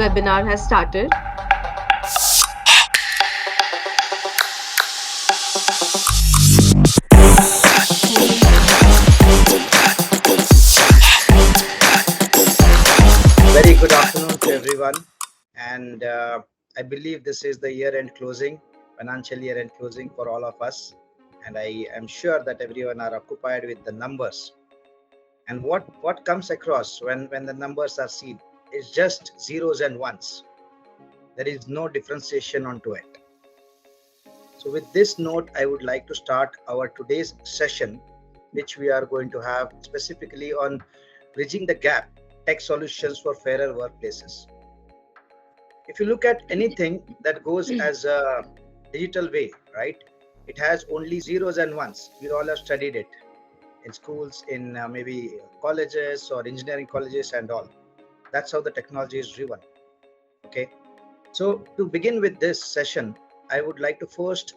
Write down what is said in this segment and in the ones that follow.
webinar has started. Very good afternoon to everyone. And I believe this is the year-end closing, financial year-end closing for all of us. And I am sure that everyone are occupied with the numbers. And what comes across when the numbers are seen is just zeros and ones. There is no differentiation onto it. So with this note, I would like to start our today's session, which we are going to have specifically on bridging the gap, tech solutions for fairer workplaces. If you look at anything that goes as a digital way, right, it has only zeros and ones. We all have studied it in schools, in maybe colleges or engineering colleges and all. That's how the technology is driven. Okay. So to begin with this session, I would like to first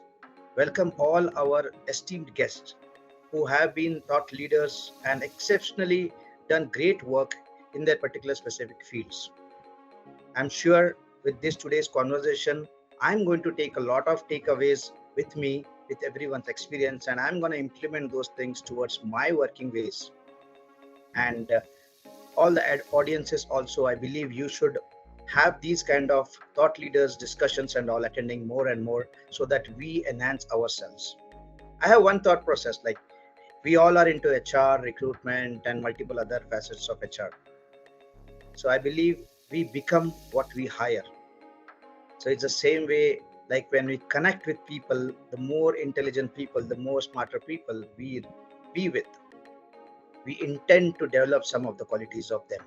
welcome all our esteemed guests who have been thought leaders and exceptionally done great work in their particular specific fields. I'm sure with this today's conversation, I'm going to take a lot of takeaways with me, with everyone's experience, and I'm going to implement those things towards my working ways. And all the audiences also, I believe you should have these kind of thought leaders discussions and all attending more and more so that we enhance ourselves. I have one thought process, like we all are into HR, recruitment, and multiple other facets of HR. So I believe we become what we hire. So it's the same way, like when we connect with people, the more intelligent people, the more smarter people we be with, we intend to develop some of the qualities of them.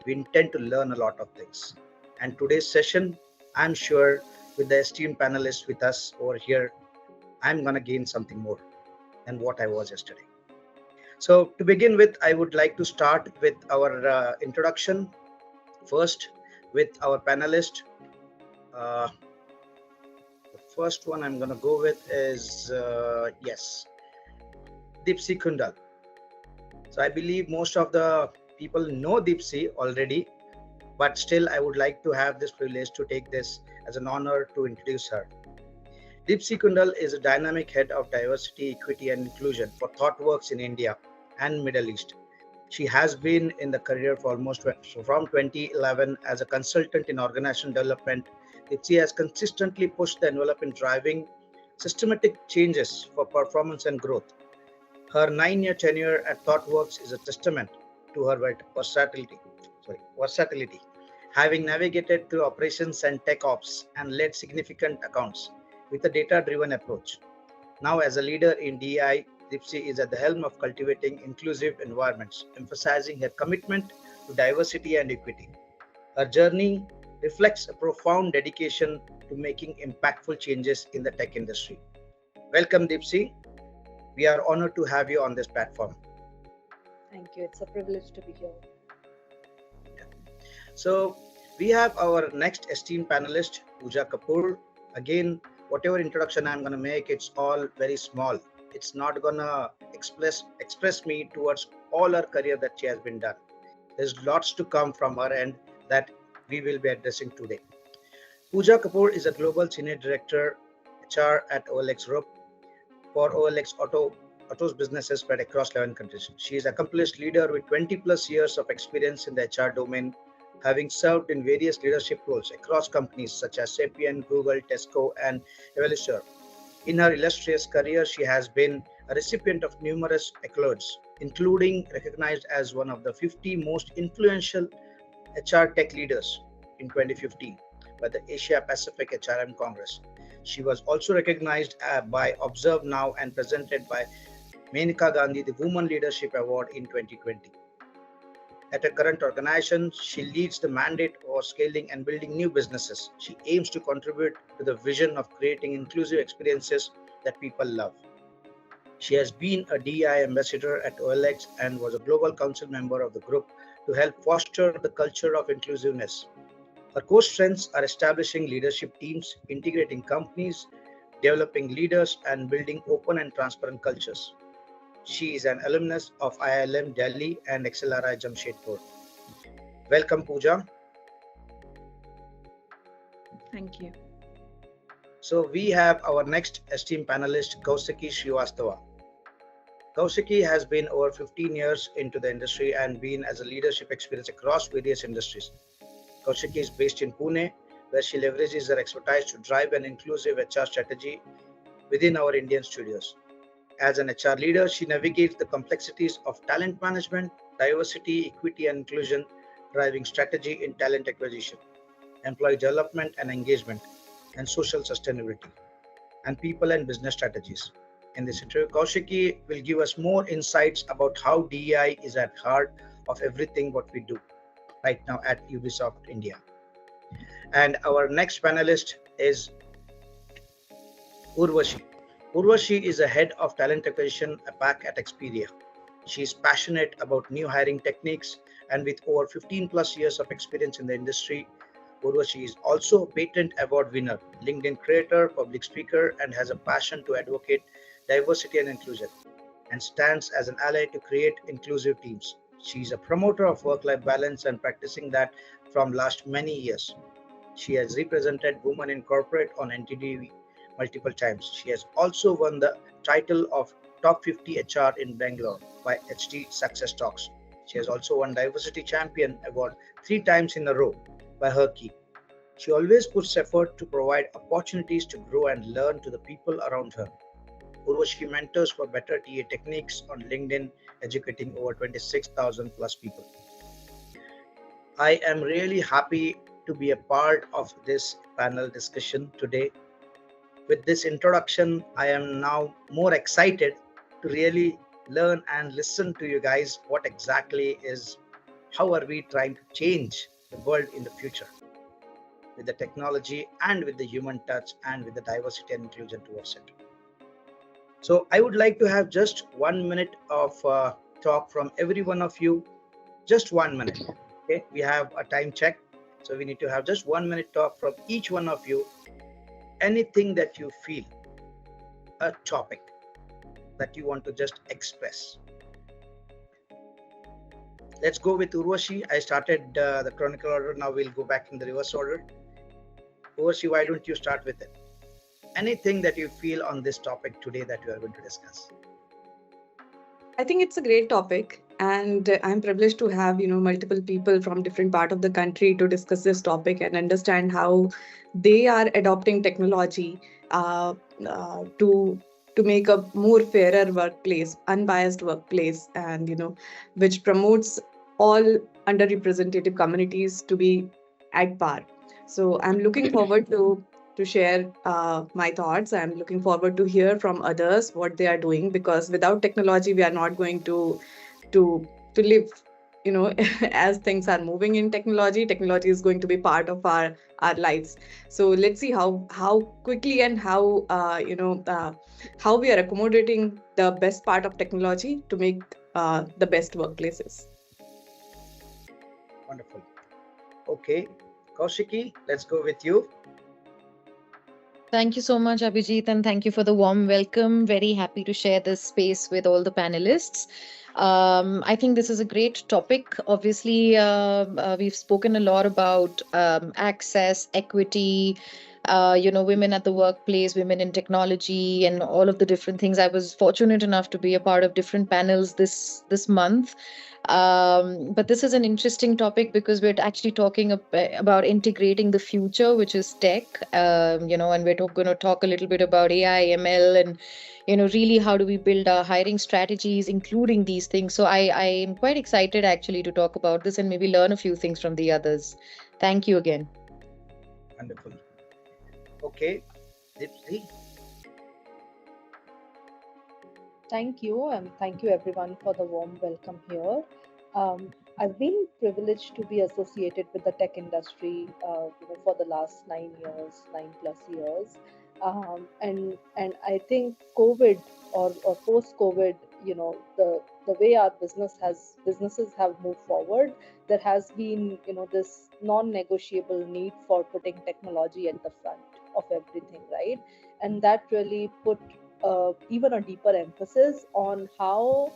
We intend to learn a lot of things. And today's session, I'm sure with the esteemed panelists with us over here, I'm going to gain something more than what I was yesterday. So to begin with, I would like to start with our introduction. First, with our panelist. The first one I'm going to go with is, yes, Deepsi Kundal. So I believe most of the people know Deepsi already, but still I would like to have this privilege to take this as an honor to introduce her. Deepsi Kundal is a dynamic head of diversity, equity and inclusion for ThoughtWorks in India and Middle East. She has been in the career for almost from 2011 as a consultant in organizational development. Deepsi has consistently pushed the envelope in driving systematic changes for performance and growth. Her 9-year tenure at ThoughtWorks is a testament to her versatility, having navigated through operations and tech ops and led significant accounts with a data-driven approach. Now, as a leader in DEI, Deepsi is at the helm of cultivating inclusive environments, emphasizing her commitment to diversity and equity. Her journey reflects a profound dedication to making impactful changes in the tech industry. Welcome, Deepsi. We are honored to have you on this platform. Thank you. It's a privilege to be here. So we have our next esteemed panelist, Pooja Kapoor. Again, whatever introduction I'm going to make, it's all very small. It's not going to express me towards all her career that she has been done. There's lots to come from her end that we will be addressing today. Pooja Kapoor is a global senior director HR at OLX Group for OLX Autos businesses spread across 11 countries. She is an accomplished leader with 20 plus years of experience in the HR domain, having served in various leadership roles across companies such as Sapient, Google, Tesco, and Evolusure. In her illustrious career, she has been a recipient of numerous accolades, including recognized as one of the 50 most influential HR tech leaders in 2015 by the Asia Pacific HRM Congress. She was also recognized by Observe Now and presented by Menaka Gandhi the Women Leadership Award in 2020. At her current organization, she leads the mandate for scaling and building new businesses. She aims to contribute to the vision of creating inclusive experiences that people love. She has been a DEI ambassador at OLX and was a global council member of the group to help foster the culture of inclusiveness. Her core strengths are establishing leadership teams, integrating companies, developing leaders, and building open and transparent cultures. She is an alumnus of IIM Delhi and XLRI Jamshedpur. Welcome, Pooja. Thank you. So we have our next esteemed panelist, Kausiki Srivastava. Kausiki has been over 15 years into the industry and been as a leadership experience across various industries. Kaushiki is based in Pune, where she leverages her expertise to drive an inclusive HR strategy within our Indian studios. As an HR leader, she navigates the complexities of talent management, diversity, equity, and inclusion, driving strategy in talent acquisition, employee development and engagement, and social sustainability, and people and business strategies. In this interview, Kaushiki will give us more insights about how DEI is at heart of everything what we do right now at Ubisoft India. And our next panelist is Urvashi. Urvashi is the head of talent acquisition back at Expedia. She is passionate about new hiring techniques, and with over 15 plus years of experience in the industry, Urvashi is also a patent award winner, LinkedIn creator, public speaker, and has a passion to advocate diversity and inclusion, and stands as an ally to create inclusive teams. She is a promoter of work-life balance and practicing that from last many years. She has represented women in corporate on NTD multiple times. She has also won the title of Top 50 HR in Bangalore by HT Success Talks. She has also won Diversity Champion Award 3 times in a row by her key. She always puts effort to provide opportunities to grow and learn to the people around her. Urvashi mentors for better TA techniques on LinkedIn, educating over 26,000 plus people. I am really happy to be a part of this panel discussion today. With this introduction, I am now more excited to really learn and listen to you guys what exactly is, how are we trying to change the world in the future with the technology and with the human touch and with the diversity and inclusion towards it. So I would like to have just 1 minute of talk from every one of you, just 1 minute. Okay, we have a time check, so we need to have just 1 minute talk from each one of you. Anything that you feel, a topic that you want to just express. Let's go with Urvashi. I started the chronicle order. Now we'll go back in the reverse order. Urvashi, why don't you start with it? Anything that you feel on this topic today that we are going to discuss? I think it's a great topic, and I'm privileged to have multiple people from different part of the country to discuss this topic and understand how they are adopting technology uh, to make a more fairer workplace, unbiased workplace, and which promotes all underrepresented communities to be at par. So I'm looking forward to share my thoughts. I'm looking forward to hear from others what they are doing, because without technology, we are not going to to live. As things are moving in technology, technology is going to be part of our lives. So let's see how quickly and how we are accommodating the best part of technology to make the best workplaces. Wonderful. Okay, Kaushiki, let's go with you. Thank you so much, Abhijit, and thank you for the warm welcome. Very happy to share this space with all the panelists. I think this is a great topic. Obviously, we've spoken a lot about access, equity, women at the workplace, women in technology, and all of the different things. I was fortunate enough to be a part of different panels this month. But this is an interesting topic because we're actually talking about integrating the future, which is tech, and we're going to talk a little bit about AI, ML, and really how do we build our hiring strategies, including these things. So I am quite excited actually to talk about this and maybe learn a few things from the others. Thank you again. Wonderful. Okay, Dipti. Thank you, and thank you everyone for the warm welcome here. I've been privileged to be associated with the tech industry, for the last 9 years, 9 plus years, and I think COVID or post COVID, the way our businesses have moved forward, there has been this non-negotiable need for putting technology at the front of everything, right? And that really put even a deeper emphasis on how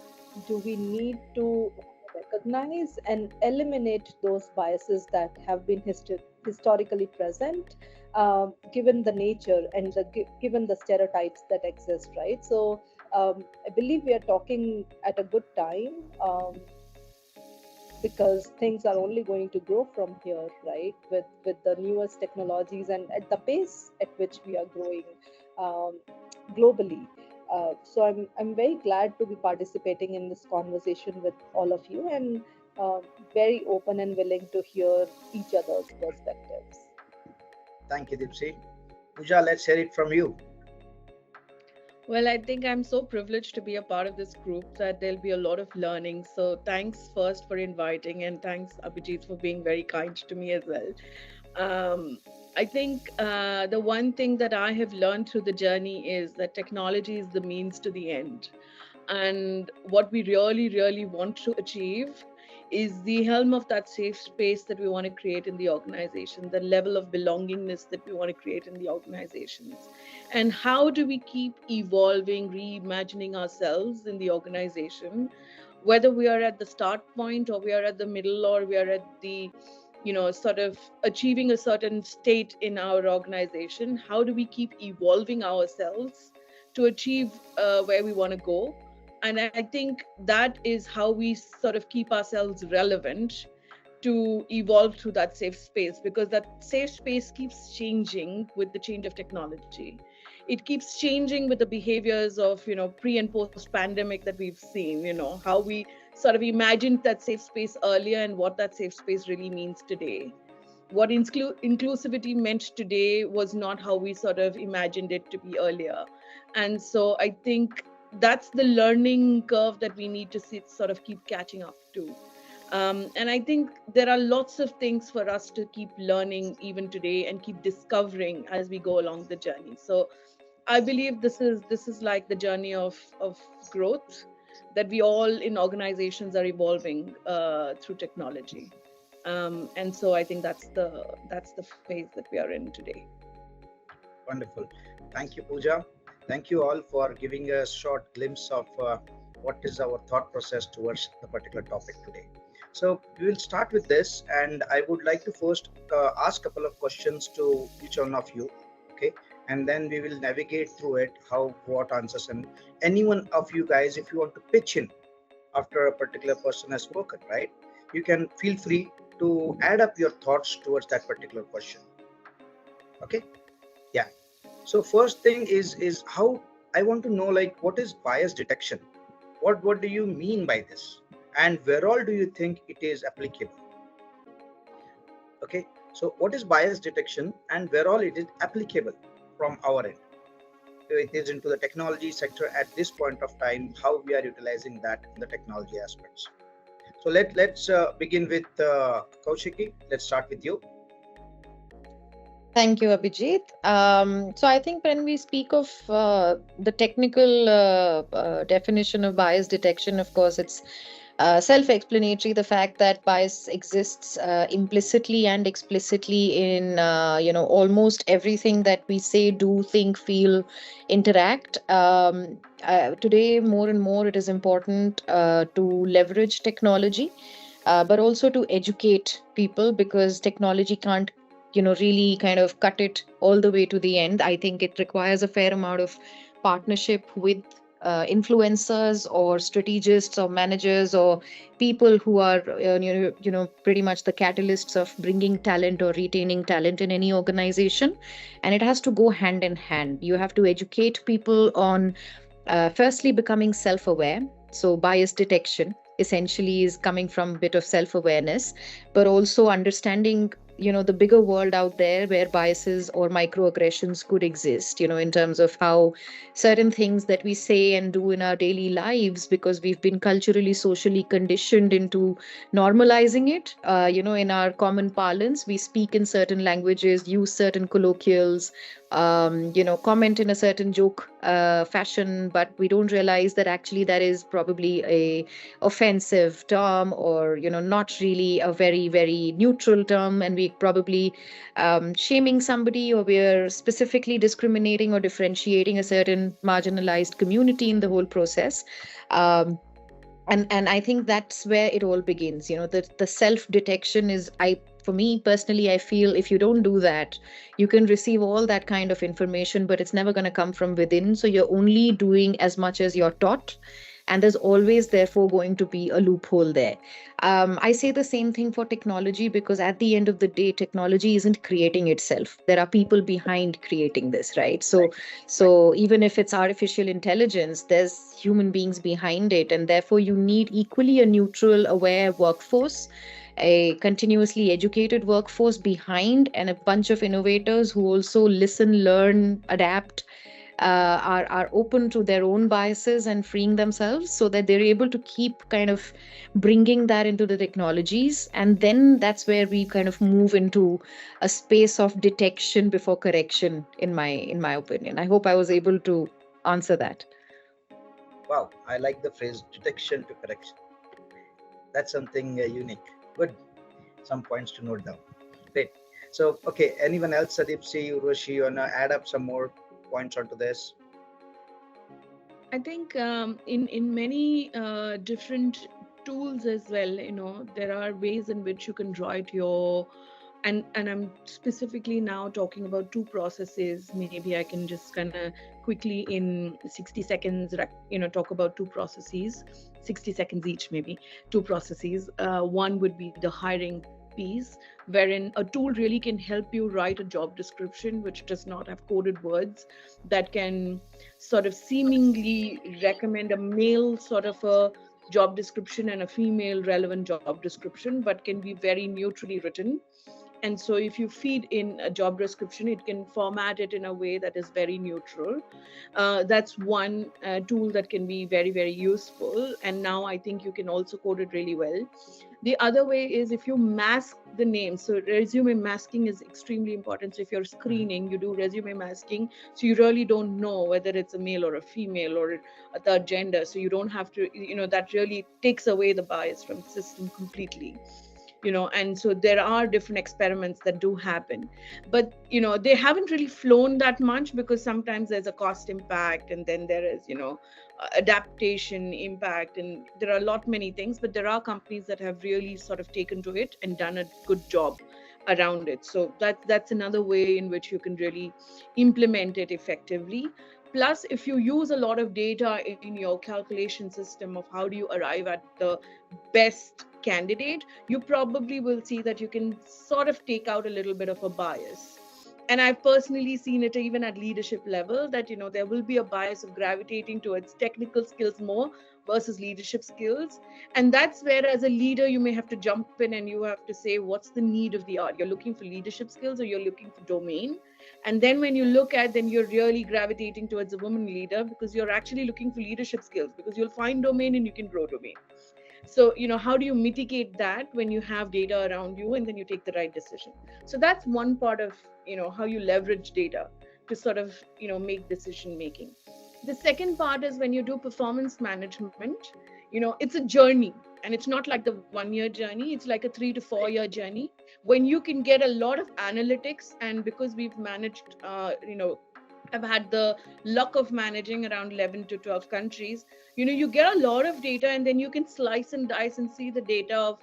do we need to recognize and eliminate those biases that have been historically present, given the nature and given the stereotypes that exist, right? So I believe we are talking at a good time, because things are only going to grow from here, right? With the newest technologies and at the pace at which we are growing, um, globally. So I'm very glad to be participating in this conversation with all of you, and very open and willing to hear each other's perspectives. Thank you, Dipsy. Pooja, let's hear it from you. Well, I think I'm so privileged to be a part of this group that there'll be a lot of learning. So thanks first for inviting, and thanks Abhijit for being very kind to me as well. Um, I think the one thing that I have learned through the journey is that technology is the means to the end. And what we really, really want to achieve is the helm of that safe space that we want to create in the organization, the level of belongingness that we want to create in the organizations. And how do we keep evolving, reimagining ourselves in the organization, whether we are at the start point or we are at the middle or we are at the sort of achieving a certain state in our organization. How do we keep evolving ourselves to achieve where we want to go? And I think that is how we sort of keep ourselves relevant to evolve through that safe space, because that safe space keeps changing with the change of technology. It keeps changing with the behaviors of pre and post pandemic that we've seen, how we sort of imagined that safe space earlier and what that safe space really means today. What inclusivity meant today was not how we sort of imagined it to be earlier. And so I think that's the learning curve that we need to sort of keep catching up to. And I think there are lots of things for us to keep learning even today and keep discovering as we go along the journey. So I believe this is like the journey of growth that we all in organizations are evolving through technology. And so I think that's the phase that we are in today. Wonderful. Thank you, Pooja. Thank you all for giving a short glimpse of what is our thought process towards the particular topic today. So we will start with this, and I would like to first ask a couple of questions to each one of you, okay? And then we will navigate through it, how, what answers, and any one of you guys, if you want to pitch in after a particular person has spoken, right? You can feel free to add up your thoughts towards that particular question, okay? Yeah. So first thing is how I want to know, like, what is bias detection? What do you mean by this? And where all do you think it is applicable? Okay. So what is bias detection and where all it is applicable from our end? So it is into the technology sector at this point of time, how we are utilizing that in the technology aspects. So let's begin with Kaushiki. Let's start with you. Thank you, Abhijit. So I think when we speak of the technical definition of bias detection, of course, it's self-explanatory. The fact that bias exists implicitly and explicitly in almost everything that we say, do, think, feel, interact. Today, more and more, it is important to leverage technology, but also to educate people, because technology can't really kind of cut it all the way to the end. I think it requires a fair amount of partnership with influencers or strategists or managers or people who are pretty much the catalysts of bringing talent or retaining talent in any organization. And it has to go hand in hand. You have to educate people on firstly becoming self-aware. So bias detection essentially is coming from a bit of self-awareness, but also understanding the bigger world out there where biases or microaggressions could exist, in terms of how certain things that we say and do in our daily lives, because we've been culturally, socially conditioned into normalizing it. In our common parlance, we speak in certain languages, use certain colloquials, comment in a certain joke fashion, but we don't realize that actually that is probably a offensive term, or not really a very, very neutral term, and we probably shaming somebody, or we're specifically discriminating or differentiating a certain marginalized community in the whole process. And I think that's where it all begins. The self detection is, I for me personally, I feel if you don't do that, you can receive all that kind of information, but it's never going to come from within. So you're only doing as much as you're taught, and there's always therefore going to be a loophole there. I say the same thing for technology, because at the end of the day, technology isn't creating itself. There are people behind creating this, right? So even if it's artificial intelligence, there's human beings behind it, and therefore you need equally a neutral, aware workforce, a continuously educated workforce behind, and a bunch of innovators who also listen, learn, adapt, are open to their own biases and freeing themselves, so that they're able to keep kind of bringing that into the technologies. And then that's where we kind of move into a space of detection before correction, in my opinion. I hope I was able to answer that. Wow, I like the phrase detection to correction. That's something unique. Good. Some points to note down. Great. So, okay, anyone else, Sadipsi, Urvashi, you wanna add up some more points onto this? I think in many different tools as well, there are ways in which you can write your, and I'm specifically now talking about two processes. Maybe I can just kind of quickly in 60 seconds, talk about two processes, 60 seconds each, maybe two processes. One would be the hiring piece, wherein a tool really can help you write a job description which does not have coded words, that can sort of seemingly recommend a male sort of a job description and a female relevant job description, but can be very neutrally written. And so if you feed in a job description, it can format it in a way that is very neutral. That's one tool that can be very, very useful. And now I think you can also code it really well. The other way is if you mask the name. So resume masking is extremely important. So if you're screening, you do resume masking. So you really don't know whether it's a male or a female or a third gender. So you don't have to, that really takes away the bias from the system completely. And so there are different experiments that do happen, but they haven't really flown that much, because sometimes there's a cost impact, and then there is adaptation impact, and there are a lot many things, but there are companies that have really sort of taken to it and done a good job around it. So that's another way in which you can really implement it effectively. Plus, if you use a lot of data in your calculation system of how do you arrive at the best candidate, you probably will see that you can sort of take out a little bit of a bias. And I've personally seen it even at leadership level, that there will be a bias of gravitating towards technical skills more versus leadership skills. And that's where, as a leader, you may have to jump in and you have to say, what's the need of the hour? You're looking for leadership skills or you're looking for domain. And then when you look at, then you're really gravitating towards a woman leader, because you're actually looking for leadership skills, because you'll find domain and you can grow domain. So how do you mitigate that when you have data around you, and then you take the right decision? So that's one part of how you leverage data to sort of make decision making. The second part is when you do performance management. It's a journey, and it's not like the 1 year journey, it's like a 3 to 4 year journey, when you can get a lot of analytics. And because we've managed I've had the luck of managing around 11 to 12 countries. You get a lot of data, and then you can slice and dice and see the data of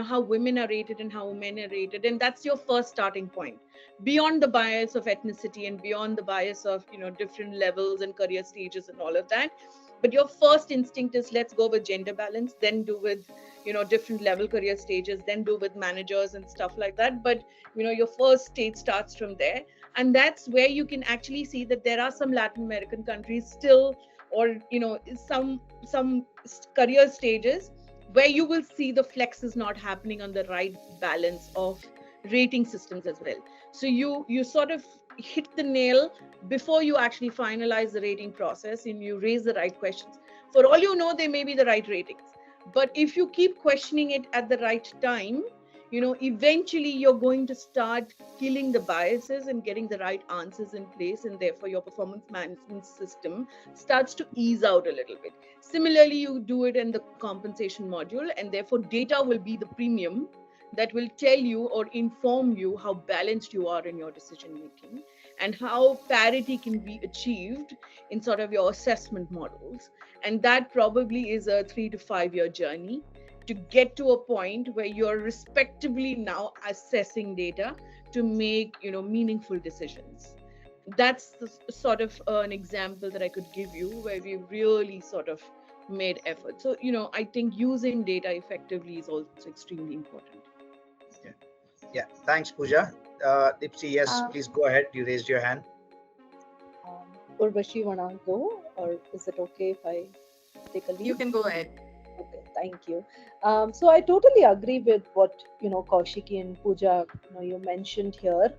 how women are rated and how men are rated, and that's your first starting point, beyond the bias of ethnicity and beyond the bias of different levels and career stages and all of that. But your first instinct is, let's go with gender balance, then do with different level career stages, then do with managers and stuff like that. But your first stage starts from there. And that's where you can actually see that there are some Latin American countries still, or some career stages where you will see the flex is not happening on the right balance of rating systems as well. So you sort of hit the nail before you actually finalize the rating process, and you raise the right questions. For all you know, they may be the right ratings, but if you keep questioning it at the right time, eventually you're going to start killing the biases and getting the right answers in place, and therefore your performance management system starts to ease out a little bit. Similarly, you do it in the compensation module, and therefore data will be the premium that will tell you or inform you how balanced you are in your decision making and how parity can be achieved in sort of your assessment models. And that probably is a 3 to 5 year journey to get to a point where you're respectively now assessing data to make meaningful decisions. That's the sort of an example that I could give you where we really sort of made effort. So I think using data effectively is also extremely important. Yeah, thanks, Pooja. Dipsy, yes, Uh, please go ahead. You raised your hand. Urvashi, wanna go, or is it okay if I take a lead? you can go ahead. Okay, thank you. So I totally agree with what Kaushiki and Pooja you mentioned here.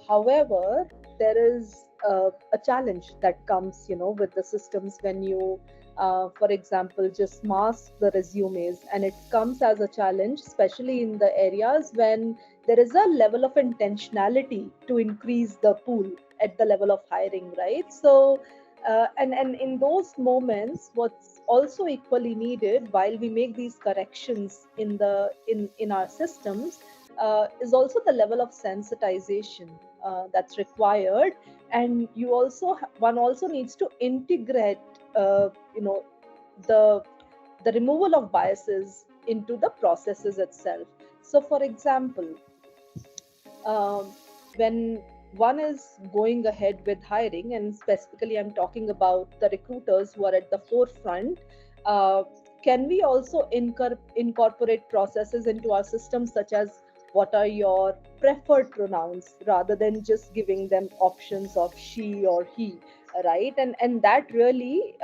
However, there is a challenge that comes with the systems when you, for example, just mask the resumes, and it comes as a challenge, especially in the areas when there is a level of intentionality to increase the pool at the level of hiring, right? So and in those moments, what's also equally needed while we make these corrections in our systems is also the level of sensitization that's required. And one also needs to integrate you know the the removal of biases into the processes itself. So for example, um, when one is going ahead with hiring, and specifically I'm talking about the recruiters who are at the forefront, uh, can we also incorporate processes into our system, such as what are your preferred pronouns, rather than just giving them options of she or he, right? And that really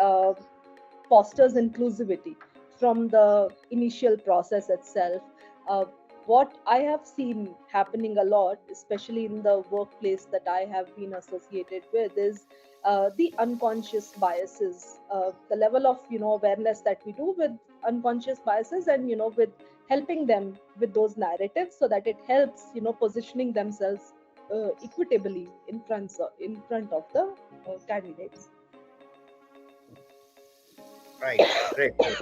fosters inclusivity from the initial process itself. Uh, what I have seen happening a lot, especially in the workplace that I have been associated with, is the unconscious biases, the level of awareness that we do with unconscious biases, and with helping them with those narratives, so that it helps positioning themselves equitably in front of the candidates. Right. Great. Great.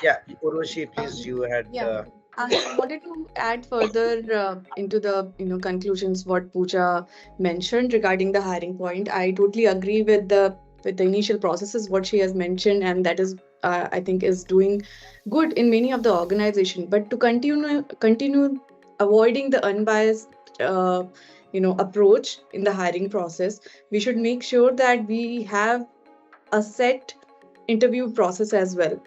Yeah, Urvashi, please, you had. Yeah. I wanted to add further into the conclusions what Pooja mentioned regarding the hiring point. I totally agree with the initial processes what she has mentioned, and that is I think is doing good in many of the organization. But to continue avoiding the unbiased approach in the hiring process, we should make sure that we have a set interview process as well.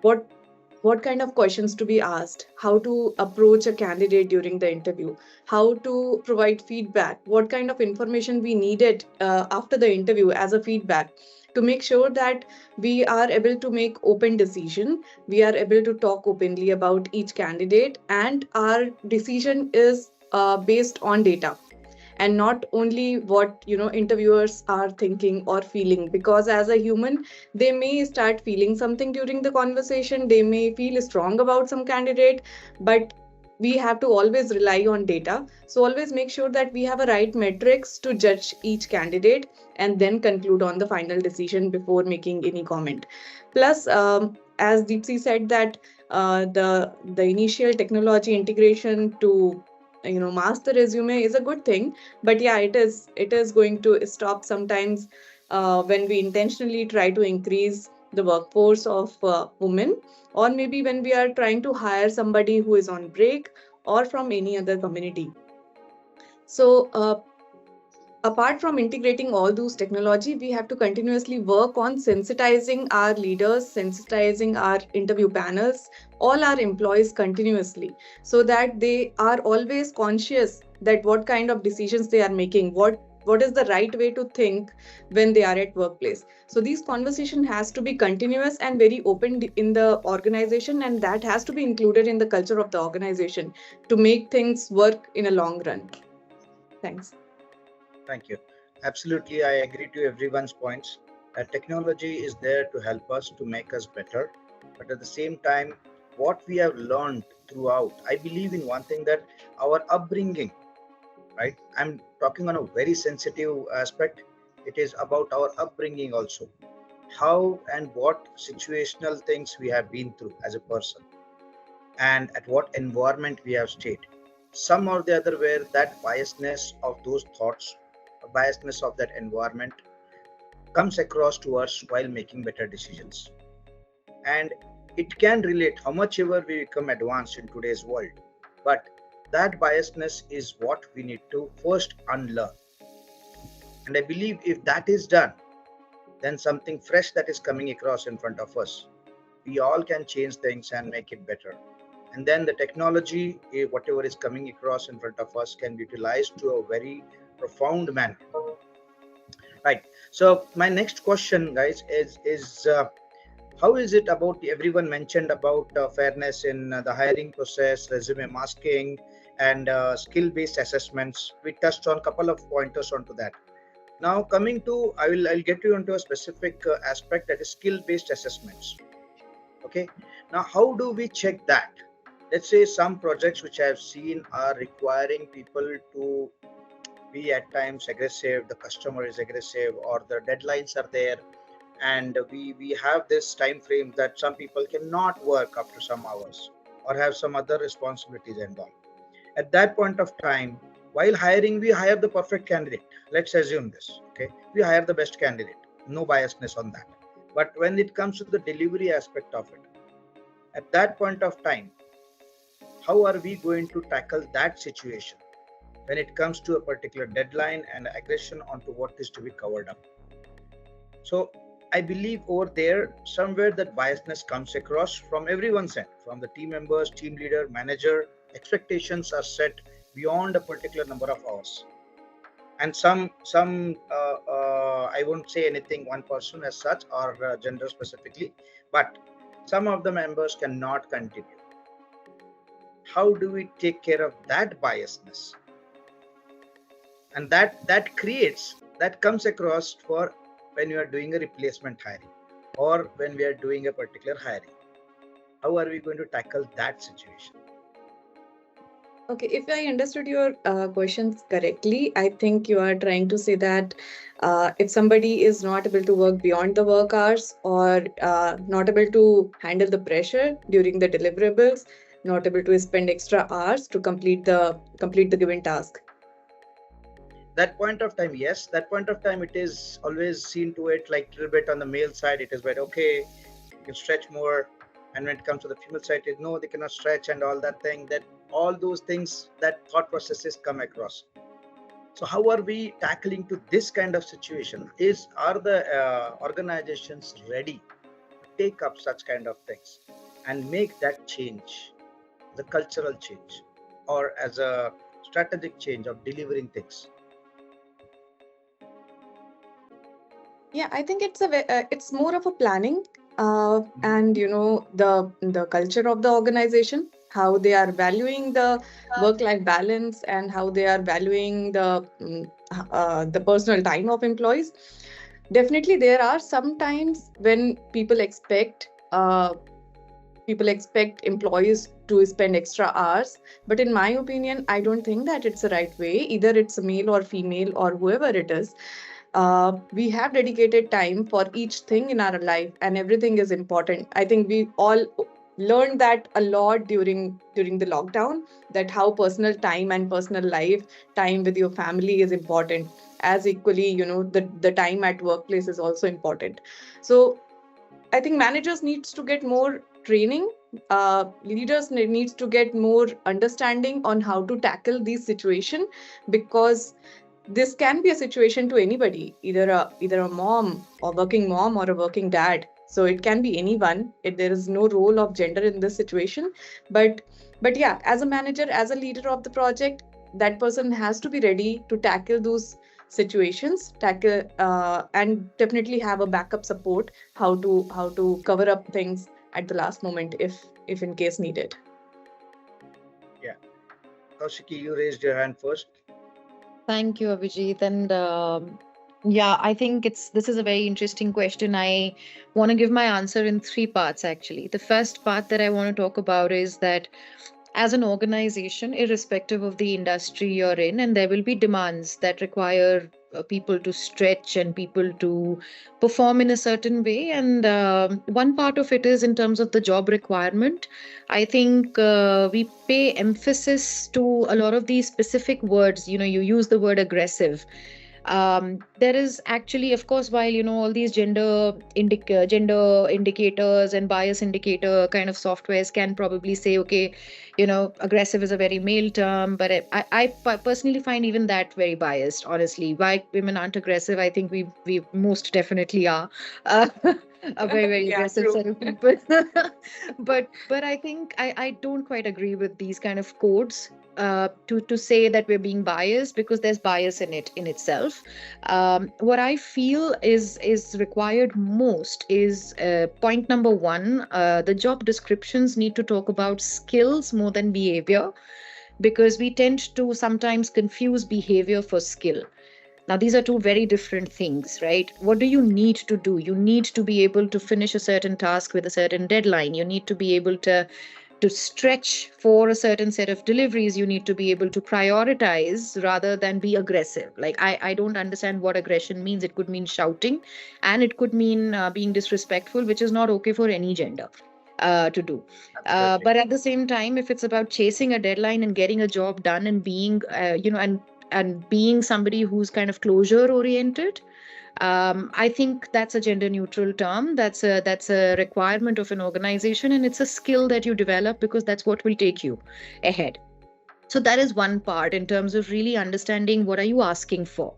What kind of questions to be asked, how to approach a candidate during the interview, how to provide feedback, what kind of information we needed after the interview as a feedback, to make sure that we are able to make open decision, we are able to talk openly about each candidate, and our decision is based on data and not only what interviewers are thinking or feeling, because as a human they may start feeling something during the conversation, they may feel strong about some candidate, but we have to always rely on data. So always make sure that we have a right metrics to judge each candidate and then conclude on the final decision before making any comment. Plus, as Deepsi said that the initial technology integration to mask the resume is a good thing, but yeah, it is going to stop sometimes when we intentionally try to increase the workforce of women, or maybe when we are trying to hire somebody who is on break or from any other community. So apart from integrating all those technology, we have to continuously work on sensitizing our leaders, sensitizing our interview panels, all our employees continuously, so that they are always conscious that what kind of decisions they are making, what is the right way to think when they are at workplace. So these conversation has to be continuous and very open in the organization, and that has to be included in the culture of the organization to make things work in a long run. Thanks. Thank you. Absolutely, I agree to everyone's points. Technology is there to help us to make us better, but at the same time, what we have learned throughout, I believe in one thing, that our upbringing, right? I'm talking on a very sensitive aspect. It is about our upbringing also, how and what situational things we have been through as a person. and at what environment we have stayed. Some or the other where that biasness of those thoughts, biasness of that environment comes across to us while making better decisions. And it can relate how much ever we become advanced in today's world. But that biasness is what we need to first unlearn. And I believe if that is done, then something fresh that is coming across in front of us, we all can change things and make it better. And then the technology, whatever is coming across in front of us, can be utilized to a very profound manner. Right. So my next question, guys, is how is it about everyone mentioned about fairness in the hiring process, resume masking, and skill-based assessments? We touched on a couple of pointers onto that. Now coming to, I'll get you into a specific aspect, that is skill-based assessments. Okay. Now how do we check that? Let's say some projects which I have seen are requiring people to be at times aggressive, the customer is aggressive, or the deadlines are there, and we have this time frame that some people cannot work after some hours or have some other responsibilities involved. At that point of time, while hiring, we hire the perfect candidate. Let's assume this. Okay, we hire the best candidate, no biasness on that. But when it comes to the delivery aspect of it, at that point of time, how are we going to tackle that situation when it comes to a particular deadline and aggression onto what is to be covered up? So I believe over there, somewhere that biasness comes across from everyone's end, from the team members, team leader, manager. Expectations are set beyond a particular number of hours. And some I won't say anything one person as such or gender specifically, but some of the members cannot continue. How do we take care of that biasness? And that comes across for when you are doing a replacement hiring or when we are doing a particular hiring. How are we going to tackle that situation? Okay, if I understood your questions correctly, I think you are trying to say that if somebody is not able to work beyond the work hours or not able to handle the pressure during the deliverables, not able to spend extra hours to complete the given task. That point of time, yes, that point of time, it is always seen to it like a little bit on the male side, it is very okay, you can stretch more. And when it comes to the female side, it no, they cannot stretch and all that thing, that all those things, that thought processes come across. So how are we tackling to this kind of situation? Are the organizations ready to take up such kind of things and make that change, the cultural change, or as a strategic change of delivering things? Yeah, I think it's more of a planning, and the culture of the organization, how they are valuing the work-life balance and how they are valuing the personal time of employees. Definitely, there are some times when people expect employees to spend extra hours, but in my opinion, I don't think that it's the right way. Either it's a male or female or whoever it is, we have dedicated time for each thing in our life, and everything is important. I think we all learned that a lot during the lockdown, that how personal time and personal life time with your family is important, as equally the time at workplace is also important. So I think managers needs to get more training. Leaders needs to get more understanding on how to tackle these situation, because this can be a situation to anybody, either a mom or working mom or a working dad. So it can be anyone. There is no role of gender in this situation. But yeah, as a manager, as a leader of the project, that person has to be ready to tackle those situations, tackle and definitely have a backup support, how to cover up things at the last moment if in case needed. Yeah. Kaushiki, you raised your hand first. Thank you, Abhijit. And yeah, I think this is a very interesting question. I want to give my answer in three parts actually. The first part that I want to talk about is that as an organization, irrespective of the industry you're in, and there will be demands that require people to stretch and people to perform in a certain way. And one part of it is in terms of the job requirement. I think we pay emphasis to a lot of these specific words. You use the word aggressive. There is actually, of course, while all these gender indicators and bias indicator kind of softwares can probably say, okay, aggressive is a very male term, but I personally find even that very biased. Honestly, why women aren't aggressive? I think we most definitely are. A very very Yeah, aggressive true. set of people. But I think I don't quite agree with these kind of codes to say that we're being biased, because there's bias in it in itself. What I feel is required most is point number one. The job descriptions need to talk about skills more than behavior, because we tend to sometimes confuse behavior for skill. Now, these are two very different things, right? What do you need to do? You need to be able to finish a certain task with a certain deadline. You need to be able to stretch for a certain set of deliveries. You need to be able to prioritize rather than be aggressive. Like, I don't understand what aggression means. It could mean shouting, and it could mean being disrespectful, which is not okay for any gender to do. Absolutely. But at the same time, if it's about chasing a deadline and getting a job done and being, and being somebody who's kind of closure oriented, I think that's a gender neutral term. That's a requirement of an organization, and it's a skill that you develop, because that's what will take you ahead. So that is one part in terms of really understanding what are you asking for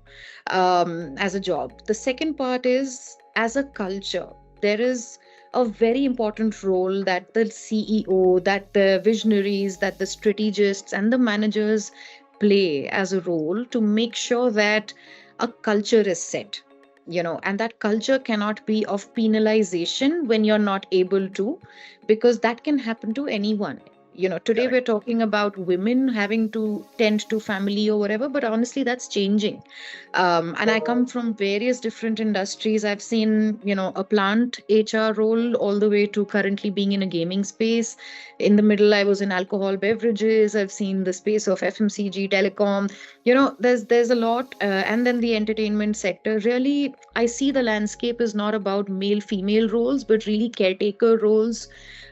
as a job. The second part is, as a culture, there is a very important role that the CEO, that the visionaries, that the strategists and the managers play as a role to make sure that a culture is set. And that culture cannot be of penalization when you're not able to, because that can happen to anyone. Today Correct. we're talking about women having to tend to family or whatever, but honestly, that's changing. And I come from various different industries. I've seen, a plant HR role all the way to currently being in a gaming space. In the middle, I was in alcohol beverages. I've seen the space of FMCG, telecom. There's a lot, and then the entertainment sector. Really, I see the landscape is not about male female roles, but really caretaker roles.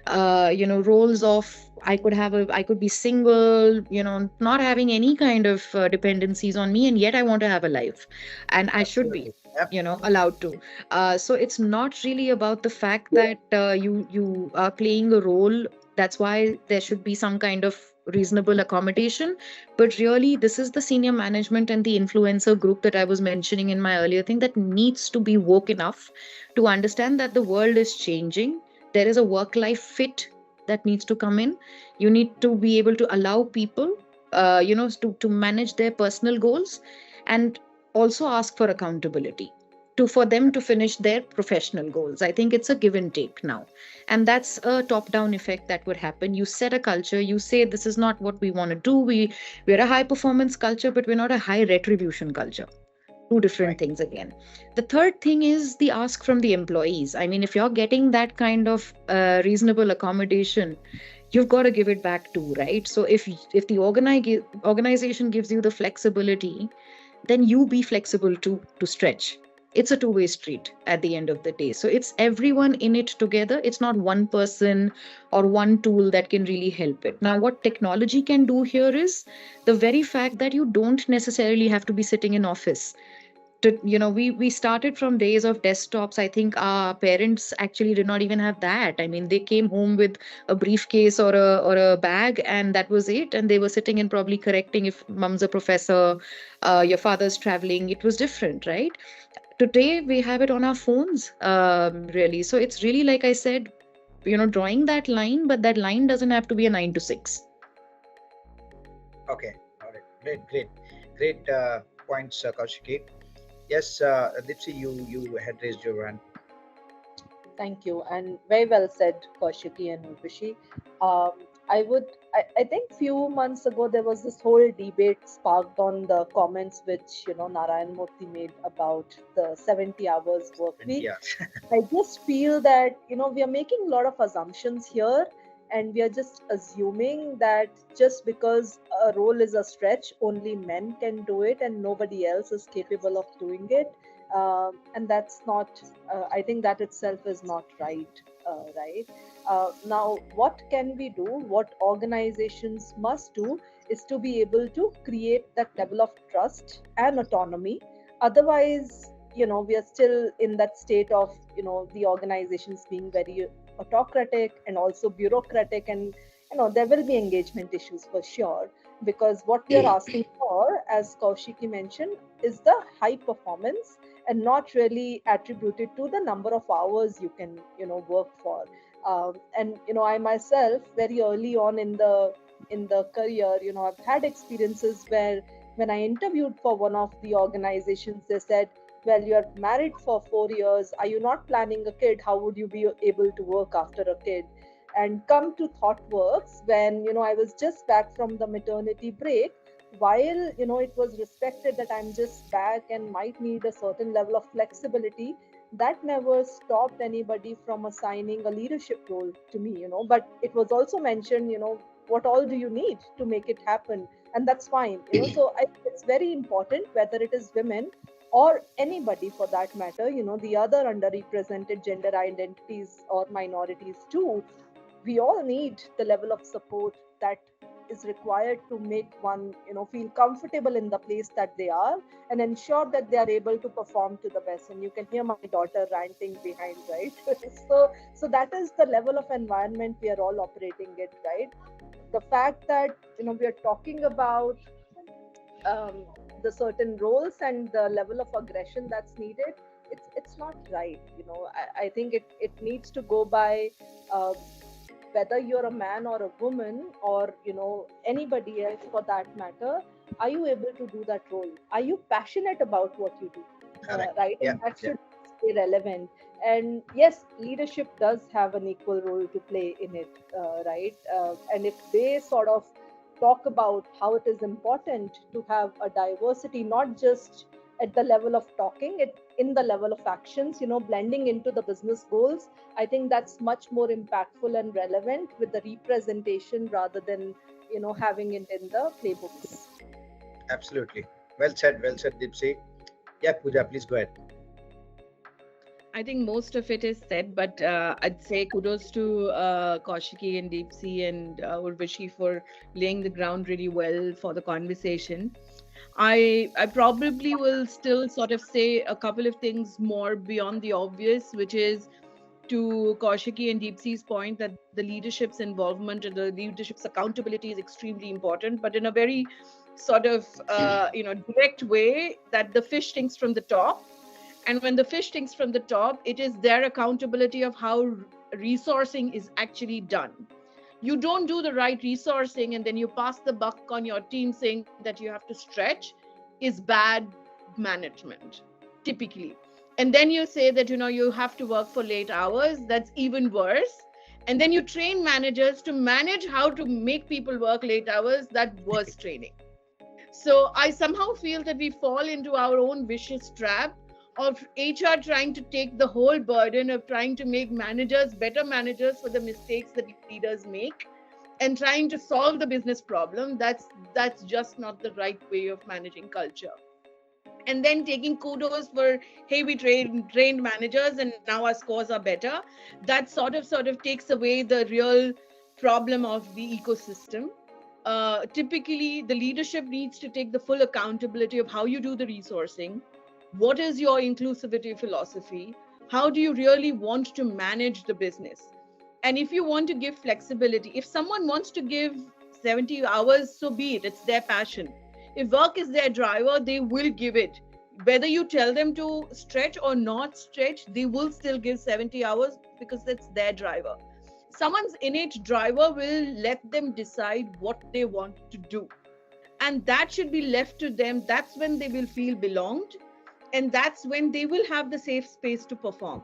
Roles of, I could be single, not having any kind of dependencies on me, and yet I want to have a life, and I should be, Absolutely. Yep. allowed to. So it's not really about the fact that you are playing a role. That's why there should be some kind of reasonable accommodation. But really, this is the senior management and the influencer group that I was mentioning in my earlier thing, that needs to be woke enough to understand that the world is changing. There is a work life fit that needs to come in. You need to be able to allow people to manage their personal goals, and also ask for accountability to for them to finish their professional goals. I think it's a give and take now, and that's a top down effect that would happen. You set a culture, you say this is not what we want to do. We're a high performance culture, but we're not a high retribution culture. Two different Right. things again. The third thing is the ask from the employees. I mean, if you're getting that kind of reasonable accommodation, you've got to give it back too, right? So if the organization gives you the flexibility, then you be flexible to stretch. It's a two-way street at the end of the day. So it's everyone in it together. It's not one person or one tool that can really help it. Now, what technology can do here is the very fact that you don't necessarily have to be sitting in office. We started from days of desktops. I think our parents actually did not even have that. I mean, they came home with a briefcase or a bag, and that was it, and they were sitting and probably correcting if mom's a professor, your father's traveling. It was different, right? Today we have it on our phones, really. So it's really, like I said, drawing that line, but that line doesn't have to be a 9 to 6. Okay. All right. Great points, Kaushiki. Yes, Dipsy, you had raised your hand. Thank you, and very well said, Kaushiki and Urvashi. I think few months ago there was this whole debate sparked on the comments which Narayan Murthy made about the 70 hours work And week. yeah. I just feel that we are making a lot of assumptions here, and we are just assuming that just because a role is a stretch, only men can do it and nobody else is capable of doing it. And that's not, I think that itself is not right. Right. Now, what can we do? What organizations must do is to be able to create that level of trust and autonomy. Otherwise, we are still in that state of, the organizations being very autocratic and also bureaucratic, and there will be engagement issues for sure, because what we are asking for, as Kaushiki mentioned, is the high performance and not really attributed to the number of hours you can work for. And I myself, very early on in the career, I've had experiences where when I interviewed for one of the organizations, they said, well, you're married for 4 years, are you not planning a kid? How would you be able to work after a kid? And come to ThoughtWorks, when I was just back from the maternity break, while it was respected that I'm just back and might need a certain level of flexibility, that never stopped anybody from assigning a leadership role to me. But it was also mentioned, what all do you need to make it happen? And that's fine. So it's very important, whether it is women or anybody for that matter, the other underrepresented gender identities or minorities too, we all need the level of support that is required to make one feel comfortable in the place that they are, and ensure that they are able to perform to the best. And you can hear my daughter ranting behind, right? So that is the level of environment we are all operating it, right? The fact that we are talking about um, the certain roles and the level of aggression that's needed, it's not right. I think it needs to go by, uh, whether you're a man or a woman, or anybody else for that matter, are you able to do that role? Are you passionate about what you do? Correct. Right, Yeah, and that yeah. should stay relevant. And yes, leadership does have an equal role to play in it, right? And if they sort of talk about how it is important to have a diversity, not just at the level of talking it, in the level of actions, blending into the business goals, I think that's much more impactful and relevant with the representation, rather than having it in the playbooks. Absolutely. Well said, Dipsy. Yeah, Pooja, please go ahead. I think most of it is said, but I'd say kudos to Kaushiki and Deepsi and Urvashi for laying the ground really well for the conversation. I probably will still sort of say a couple of things more beyond the obvious, which is to Kaushiki and Deepsi's point that the leadership's involvement and the leadership's accountability is extremely important, but in a very sort of direct way, that the fish stinks from the top. And when the fish stinks from the top, it is their accountability of how resourcing is actually done. You don't do the right resourcing and then you pass the buck on your team saying that you have to stretch, is bad management typically. And then you say that you have to work for late hours, that's even worse. And then you train managers to manage how to make people work late hours, that worse training. So I somehow feel that we fall into our own vicious trap of HR trying to take the whole burden of trying to make managers better managers for the mistakes that leaders make, and trying to solve the business problem. That's just not the right way of managing culture. And then taking kudos for, hey, we trained managers and now our scores are better. That sort of takes away the real problem of the ecosystem. Typically the leadership needs to take the full accountability of how you do the resourcing. What is your inclusivity philosophy? How do you really want to manage the business? And if you want to give flexibility, if someone wants to give 70 hours, so be it, it's their passion. If work is their driver, they will give it. Whether you tell them to stretch or not stretch, they will still give 70 hours because that's their driver. Someone's innate driver will let them decide what they want to do. And that should be left to them. That's when they will feel belonged. And that's when they will have the safe space to perform.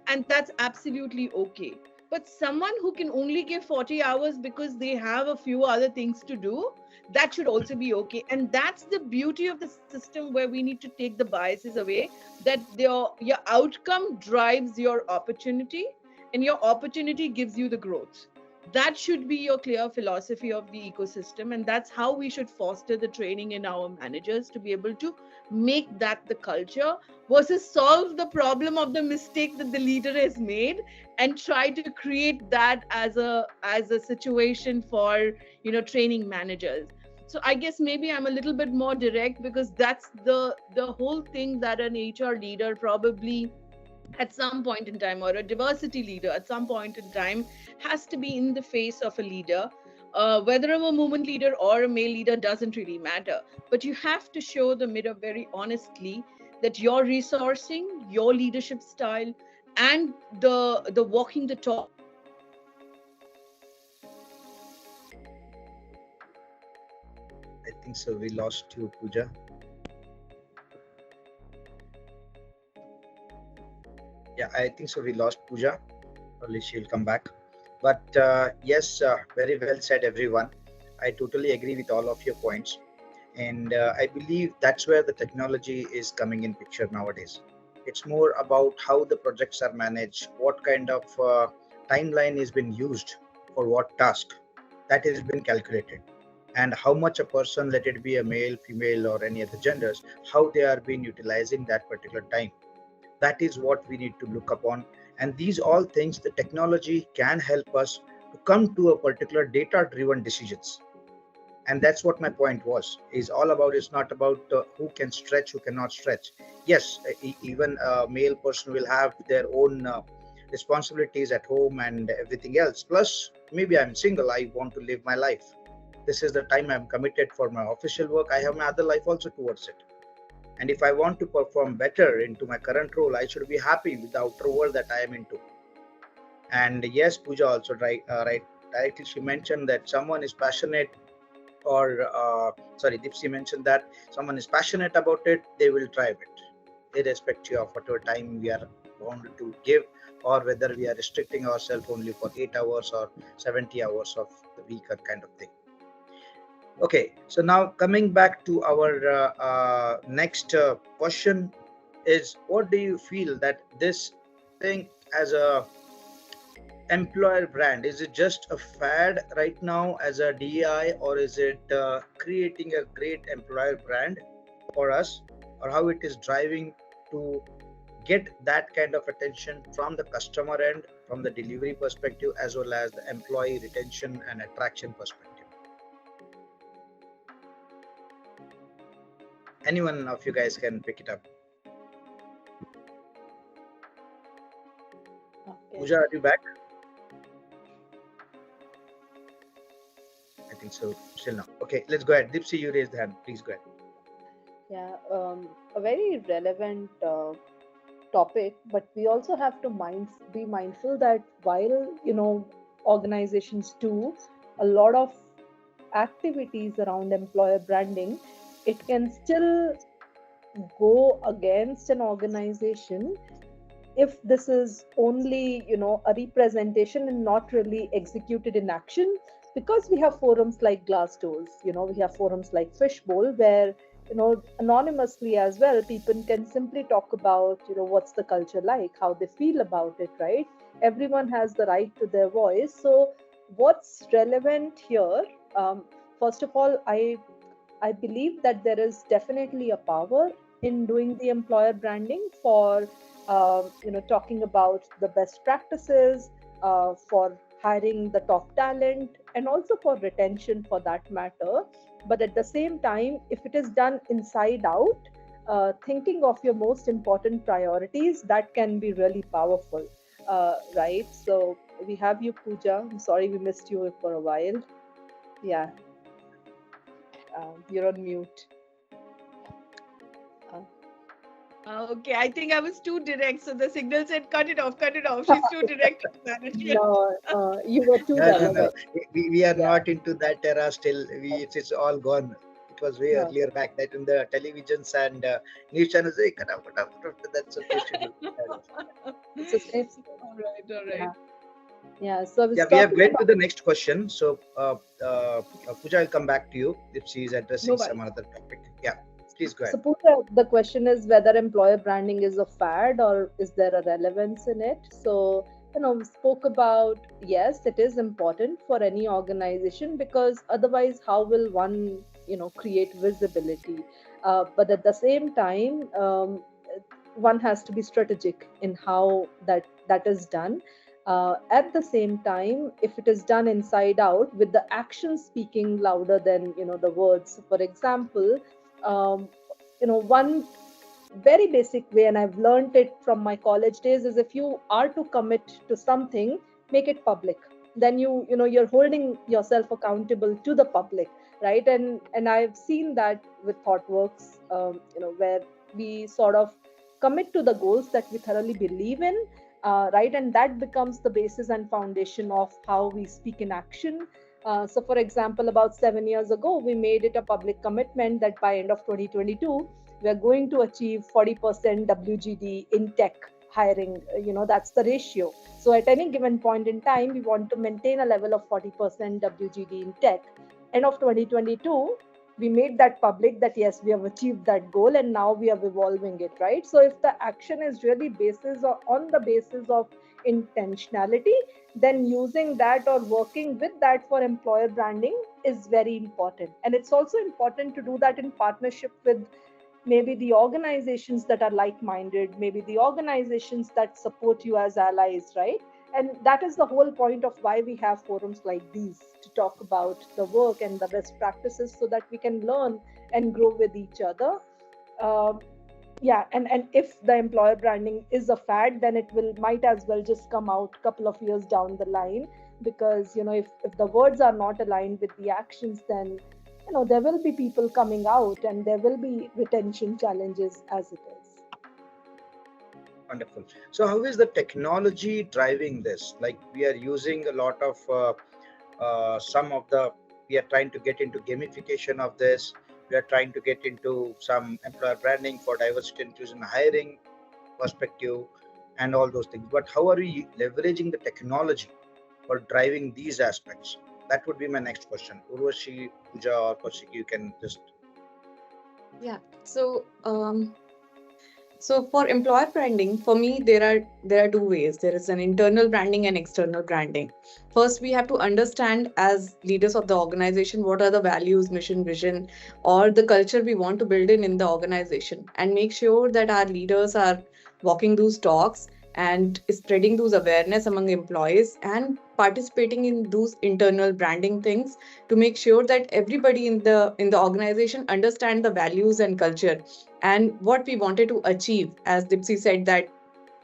And that's absolutely okay. But someone who can only give 40 hours because they have a few other things to do, that should also be okay. And that's the beauty of the system, where we need to take the biases away, that your outcome drives your opportunity, and your opportunity gives you the growth. That should be your clear philosophy of the ecosystem, and that's how we should foster the training in our managers to be able to make that the culture, versus solve the problem of the mistake that the leader has made and try to create that as a situation for training managers. So I guess maybe I'm a little bit more direct, because that's the whole thing that an HR leader probably at some point in time, or a diversity leader at some point in time, has to be in the face of a leader. Whether I'm a woman leader or a male leader doesn't really matter, but you have to show the mirror very honestly that your resourcing, your leadership style, and the walking the talk. I think so. We lost you, Pooja. Yeah, I think so. We lost Pooja. Probably she'll come back. But yes, very well said, everyone. I totally agree with all of your points. And I believe that's where the technology is coming in picture nowadays. It's more about how the projects are managed, what kind of timeline is being used for what task, that has been calculated, and how much a person, let it be a male, female, or any other genders, how they are being utilizing that particular time. That is what we need to look upon. And these all things, the technology can help us to come to a particular data driven decisions. And that's what my point was, is all about. It's not about who can stretch, who cannot stretch. Yes, even a male person will have their own responsibilities at home and everything else. Plus, maybe I'm single, I want to live my life. This is the time I'm committed for my official work. I have my other life also towards it. And if I want to perform better into my current role, I should be happy with the outer world that I am into. And yes, Pooja also right directly she mentioned that someone is passionate, or sorry, Dipsy mentioned that someone is passionate about it, they will drive it, irrespective of whatever time we are bound to give, or whether we are restricting ourselves only for 8 hours or 70 hours of the week, or kind of thing. Okay, so now coming back to our next question is, what do you feel that this thing as a employer brand, is it just a fad right now as a DEI, or is it creating a great employer brand for us, or how it is driving to get that kind of attention from the customer end, from the delivery perspective, as well as the employee retention and attraction perspective? Anyone of you guys can pick it up. Okay. Pooja, are you back? I think so. Still no. Okay, let's go ahead. Dipsy, you raised the hand. Please go ahead. Yeah, a very relevant topic, but we also have to be mindful that while organizations do a lot of activities around employer branding, it can still go against an organization if this is only a representation and not really executed in action. Because we have forums like Glassdoors, we have forums like Fishbowl, where anonymously as well, people can simply talk about what's the culture like, how they feel about it, right? Everyone has the right to their voice. So what's relevant here, first of all, I believe that there is definitely a power in doing the employer branding for talking about the best practices, for hiring the top talent, and also for retention for that matter. But at the same time, if it is done inside out, thinking of your most important priorities, that can be really powerful, right? So we have you, Pooja. I'm sorry we missed you for a while. Yeah, you're on mute. Okay, I think I was too direct, so the signal said cut it off, cut it off. She's too direct with management. No, you were too No, no, no. relevant. We are Yeah. not into that era still. It's all gone. It was way No. earlier back, that in the televisions and news channels. Hey, cut out. That's occasional. It's a safe space. All right. Yeah. Yeah. So I was Yeah, we have talking went about. to the next question. So, Pooja, I'll come back to you if she is addressing No some worries. other topic. Yeah, please go ahead. So, Pooja, the question is whether employer branding is a fad or is there a relevance in it? So, spoke about, yes, it is important for any organization, because otherwise how will one create visibility? But at the same time, one has to be strategic in how that is done. At the same time, if it is done inside out, with the action speaking louder than the words. For example, one very basic way, and I've learned it from my college days, is if you are to commit to something, make it public. Then you're holding yourself accountable to the public, right? And I've seen that with ThoughtWorks, where we sort of commit to the goals that we thoroughly believe in, right? And that becomes the basis and foundation of how we speak in action. So for example, about 7 years ago, we made it a public commitment that by end of 2022 we are going to achieve 40% WGD in tech hiring. That's the ratio. So at any given point in time, we want to maintain a level of 40% WGD in tech. End of 2022, we made that public that yes, we have achieved that goal, and now we are evolving it, right? So if the action is really basis or on the basis of intentionality, then using that or working with that for employer branding is very important. And it's also important to do that in partnership with maybe the organizations that are like-minded, maybe the organizations that support you as allies, right? And that is the whole point of why we have forums like these, to talk about the work and the best practices so that we can learn and grow with each other. Um, yeah, and if the employer branding is a fad, then it will might as well just come out a couple of years down the line, because if the words are not aligned with the actions, then there will be people coming out and there will be retention challenges as it is. Wonderful. So how is the technology driving this? Like we are using a lot of some of the, we are trying to get into gamification of this. We are trying to get into some employer branding for diversity inclusion hiring perspective and all those things. But how are we leveraging the technology for driving these aspects? That would be my next question. Urvashi, Pooja, or Kaushik, you can just. Yeah. So for employer branding, for me, there are two ways. There is an internal branding and external branding. First, we have to understand as leaders of the organization what are the values, mission, vision, or the culture we want to build in the organization, and make sure that our leaders are walking those talks and spreading those awareness among employees and participating in those internal branding things to make sure that everybody in the organization understand the values and culture and what we wanted to achieve. As Dipsy said that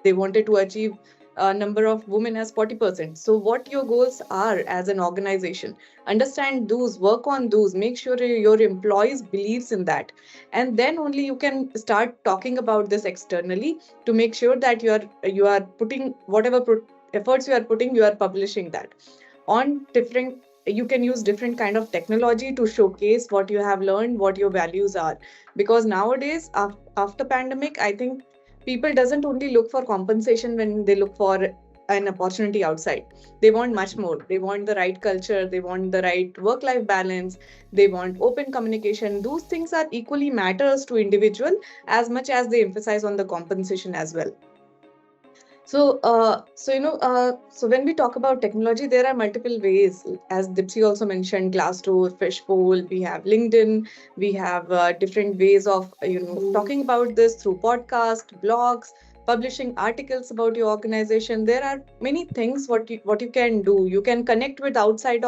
they wanted to achieve a number of women as 40%. So what your goals are as an organization, understand those, work on those, make sure your employees believes in that, and then only you can start talking about this externally to make sure that you are putting whatever efforts you are putting, you are publishing that on different. You can use different kind of technology to showcase what you have learned, what your values are, because nowadays after pandemic, I think people doesn't only look for compensation when they look for an opportunity outside. They want much more. They want the right culture, they want the right work life balance, they want open communication. Those things are equally matters to individual as much as they emphasize on the compensation as well. So when we talk about technology, there are multiple ways. As Dipsy also mentioned, Glassdoor, Fishbowl, we have LinkedIn, we have different ways of talking about this through podcast, blogs, publishing articles about your organization. There are many things what you can do. You can connect with outside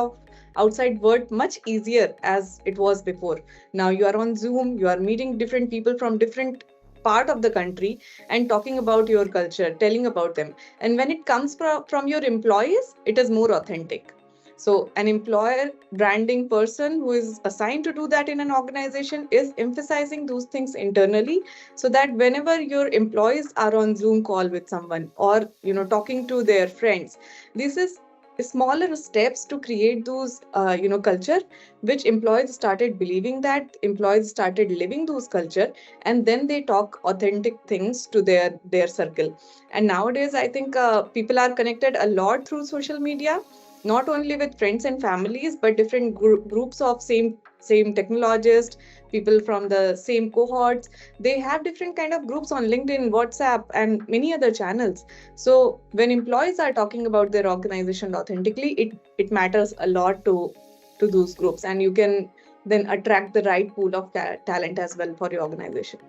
world much easier as it was before. Now you are on Zoom, you are meeting different people from different part of the country and talking about your culture, telling about them. And when it comes from your employees, it is more authentic. So an employer branding person who is assigned to do that in an organization is emphasizing those things internally, so that whenever your employees are on Zoom call with someone or talking to their friends, this is smaller steps to create those culture, which employees started believing, that employees started living those culture, and then they talk authentic things to their circle. And nowadays I think people are connected a lot through social media, not only with friends and families, but different groups of same technologists, people from the same cohorts. They have different kind of groups on LinkedIn, WhatsApp, and many other channels. So when employees are talking about their organization authentically, it matters a lot to those groups, and you can then attract the right pool of talent as well for your organization.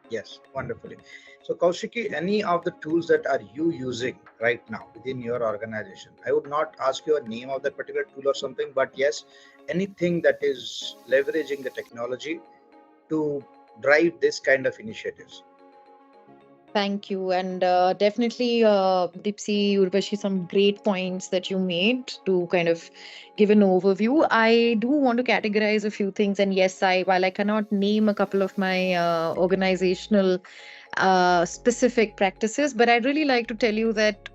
Yes, wonderfully. So, Kaushiki, any of the tools that are you using right now within your organization? I would not ask you a name of that particular tool or something, but yes, anything that is leveraging the technology to drive this kind of initiatives. Thank you. And definitely, Dipsy, Urvashi, some great points that you made to kind of give an overview. I do want to categorize a few things. And yes, while I cannot name a couple of my organizational specific practices, but I'd really like to tell you that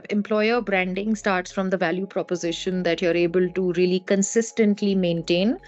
employer branding starts from the value proposition that you're able to really consistently maintain.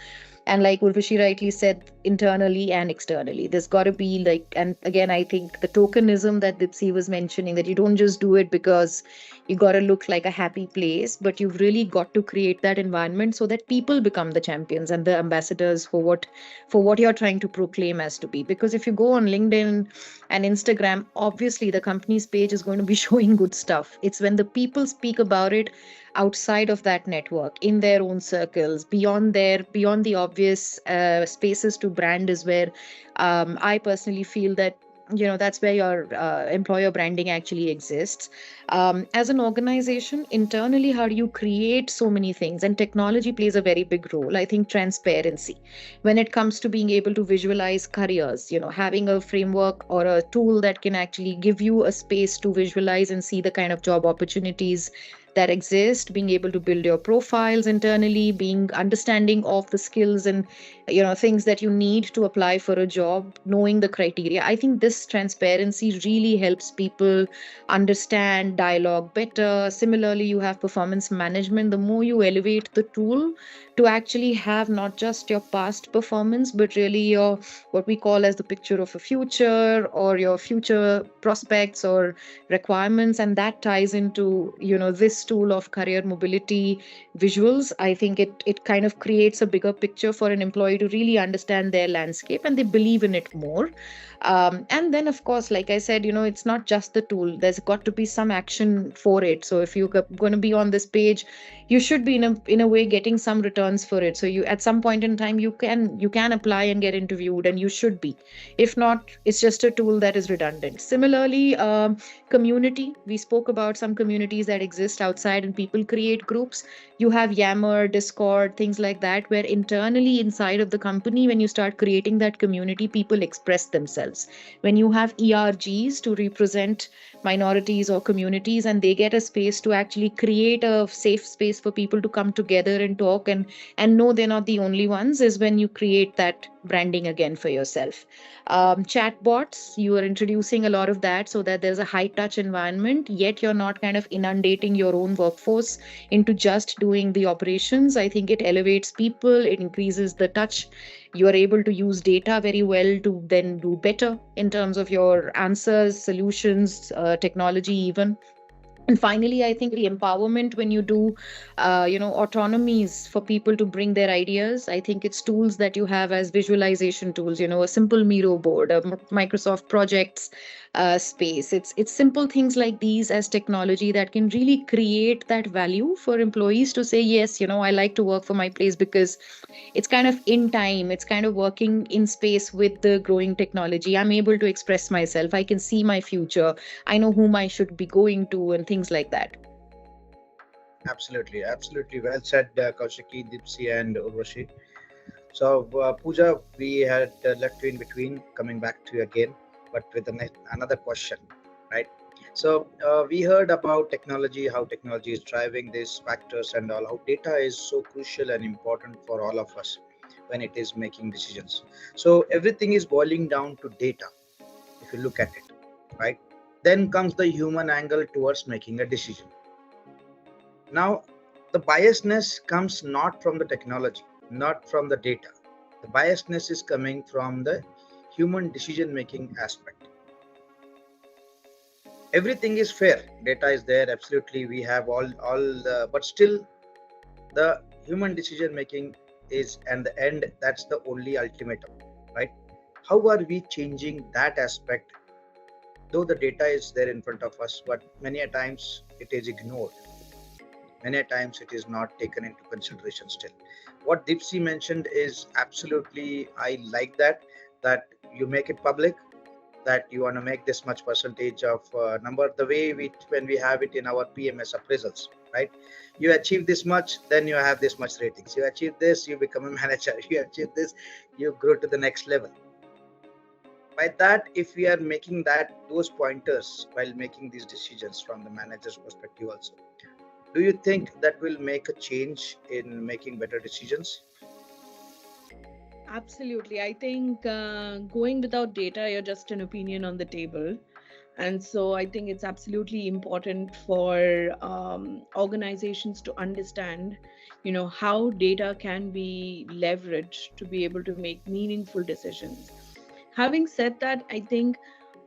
And like Urvashi rightly said, internally and externally, there's got to be like, and again, I think the tokenism that Dipsy was mentioning, that you don't just do it because you got to look like a happy place, but you've really got to create that environment so that people become the champions and the ambassadors for what you're trying to proclaim as to be. Because if you go on LinkedIn and Instagram, obviously the company's page is going to be showing good stuff. It's when the people speak about it outside of that network, in their own circles, beyond the obvious spaces to brand, is where I personally feel that that's where your employer branding actually exists. As an organization internally, how do you create so many things? And technology plays a very big role. I think transparency, when it comes to being able to visualize careers, having a framework or a tool that can actually give you a space to visualize and see the kind of job opportunities that exist, being able to build your profiles internally, being understanding of the skills and things that you need to apply for a job, knowing the criteria. I think this transparency really helps people understand dialogue better. Similarly, you have performance management. The more you elevate the tool to actually have not just your past performance, but really your, what we call as, the picture of a future, or your future prospects or requirements, and that ties into this tool of career mobility visuals. I think it kind of creates a bigger picture for an employee to really understand their landscape, and they believe in it more. And then, of course, like I said, it's not just the tool. There's got to be some action for it. So if you're going to be on this page, you should be in a way getting some returns for it. So you, at some point in time, you can apply and get interviewed, and you should be. If not, it's just a tool that is redundant. Similarly, community, we spoke about some communities that exist outside, and people create groups. You have Yammer, Discord, things like that, where internally inside of the company, when you start creating that community, people express themselves. When you have ERGs to represent minorities or communities, and they get a space to actually create a safe space for people to come together and talk and know they're not the only ones, is when you create that branding again for yourself. Chatbots, you are introducing a lot of that, so that there's a high touch environment, yet you're not kind of inundating your own workforce into just doing the operations. I think it elevates people, it increases the touch. You are able to use data very well to then do better in terms of your answers, solutions, technology even. And finally, I think the empowerment, when you do autonomies for people to bring their ideas. I think it's tools that you have as visualization tools, a simple Miro board, a Microsoft projects space. It's simple things like these as technology that can really create that value for employees to say, yes, I like to work for my place, because it's kind of in time, it's kind of working in space with the growing technology. I'm able to express myself, I can see my future, I know whom I should be going to, and things like that. Absolutely, absolutely. Well said, Kaushiki, Dipsy, and Urvashi. So, Pooja, we had left you in between, coming back to you again, but with another question, right? So, we heard about technology, how technology is driving these factors, and all, how data is so crucial and important for all of us when it is making decisions. So, everything is boiling down to data, if you look at it, right? Then comes the human angle towards making a decision. Now, the biasness comes not from the technology, not from the data. The biasness is coming from the human decision making aspect. Everything is fair, data is there, absolutely. We have all the, but still the human decision making is, and the end, that's the only ultimatum, right? How are we changing that aspect? Though the data is there in front of us, but many a times it is ignored. Many a times it is not taken into consideration still. What Dipsy mentioned is absolutely, I like that, that you make it public, that you want to make this much percentage of number, the way when we have it in our PMS appraisals, right? You achieve this much, then you have this much ratings. You achieve this, you become a manager. You achieve this, you grow to the next level. By that, if we are making those pointers while making these decisions from the manager's perspective also, do you think that will make a change in making better decisions? Absolutely. I think going without data, you're just an opinion on the table. And so I think it's absolutely important for organizations to understand, how data can be leveraged to be able to make meaningful decisions. Having said that, I think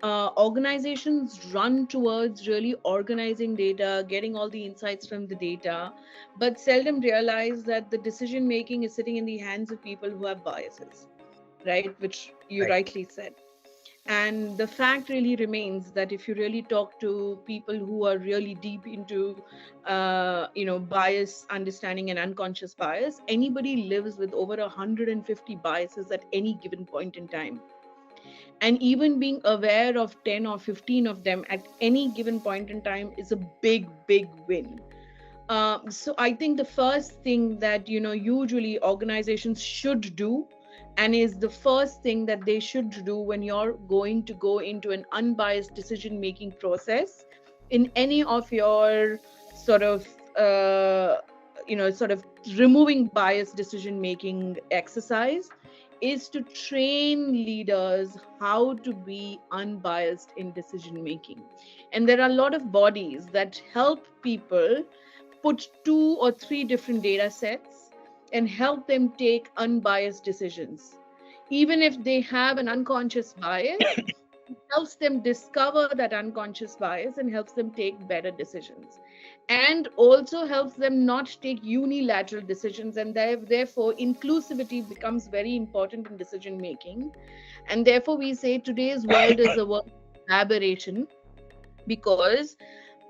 organizations run towards really organizing data, getting all the insights from the data, but seldom realize that the decision making is sitting in the hands of people who have biases, right? Which you Right. rightly said. And the fact really remains that if you really talk to people who are really deep into bias understanding and unconscious bias, anybody lives with over 150 biases at any given point in time. And even being aware of 10 or 15 of them at any given point in time is a big win. So I think the first thing that usually organizations should do, and is the first thing that they should do when you're going to go into an unbiased decision making process in any of your sort of sort of removing bias decision making exercise, is to train leaders how to be unbiased in decision making. And there are a lot of bodies that help people put 2 or 3 different data sets and help them take unbiased decisions. Even if they have an unconscious bias, it helps them discover that unconscious bias and helps them take better decisions. And also helps them not take unilateral decisions. And therefore, inclusivity becomes very important in decision making. And therefore, we say today's world is a world of collaboration, because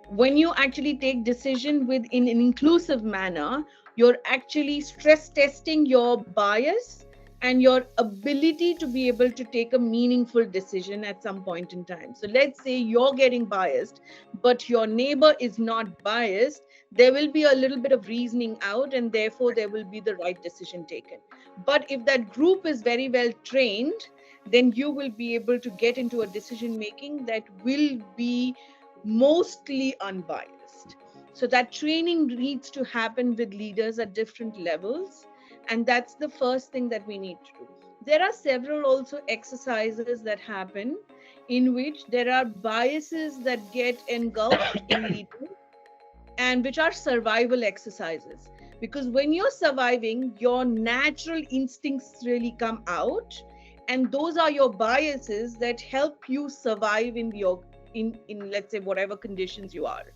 when you actually take decision in an inclusive manner, you're actually stress testing your bias and your ability to be able to take a meaningful decision at some point in time. So let's say you're getting biased, but your neighbor is not biased. There will be a little bit of reasoning out, and therefore there will be the right decision taken. But if that group is very well trained, then you will be able to get into a decision making that will be mostly unbiased. So that training needs to happen with leaders at different levels. And that's the first thing that we need to do. There are several also exercises that happen in which there are biases that get engulfed in leaders, and which are survival exercises. Because when you're surviving, your natural instincts really come out, and those are your biases that help you survive in let's say whatever conditions you are.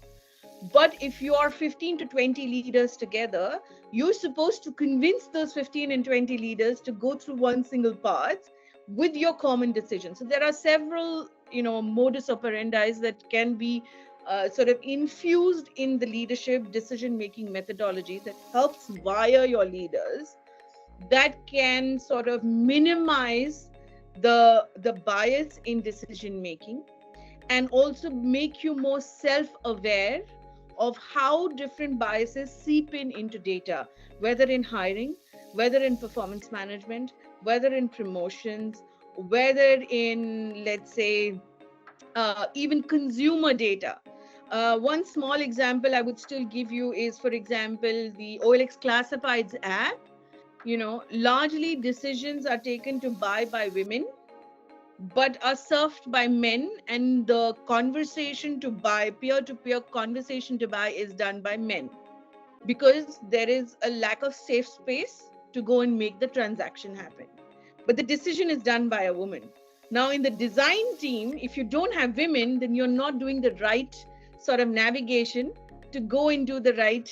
But if you are 15 to 20 leaders together, you're supposed to convince those 15 and 20 leaders to go through one single path with your common decision. So there are several modus operandi that can be sort of infused in the leadership decision making methodology that helps wire your leaders, that can sort of minimize the bias in decision making, and also make you more self-aware of how different biases seep into data, whether in hiring, whether in performance management, whether in promotions, whether in, let's say, even consumer data. One small example I would still give you is, for example, the OLX Classifieds app. Largely decisions are taken to buy by women, but are served by men, and the conversation to buy, peer-to-peer conversation to buy, is done by men, because there is a lack of safe space to go and make the transaction happen. But the decision is done by a woman. Now, in the design team, if you don't have women, then you're not doing the right sort of navigation to go into the right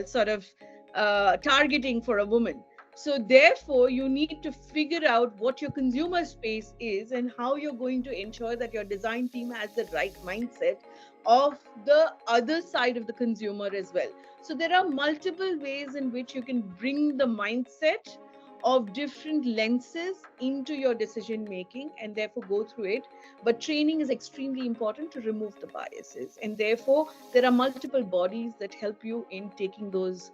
sort of targeting for a woman. So therefore, you need to figure out what your consumer space is and how you're going to ensure that your design team has the right mindset of the other side of the consumer as well. So there are multiple ways in which you can bring the mindset of different lenses into your decision making and therefore go through it. But training is extremely important to remove the biases, and therefore there are multiple bodies that help you in taking those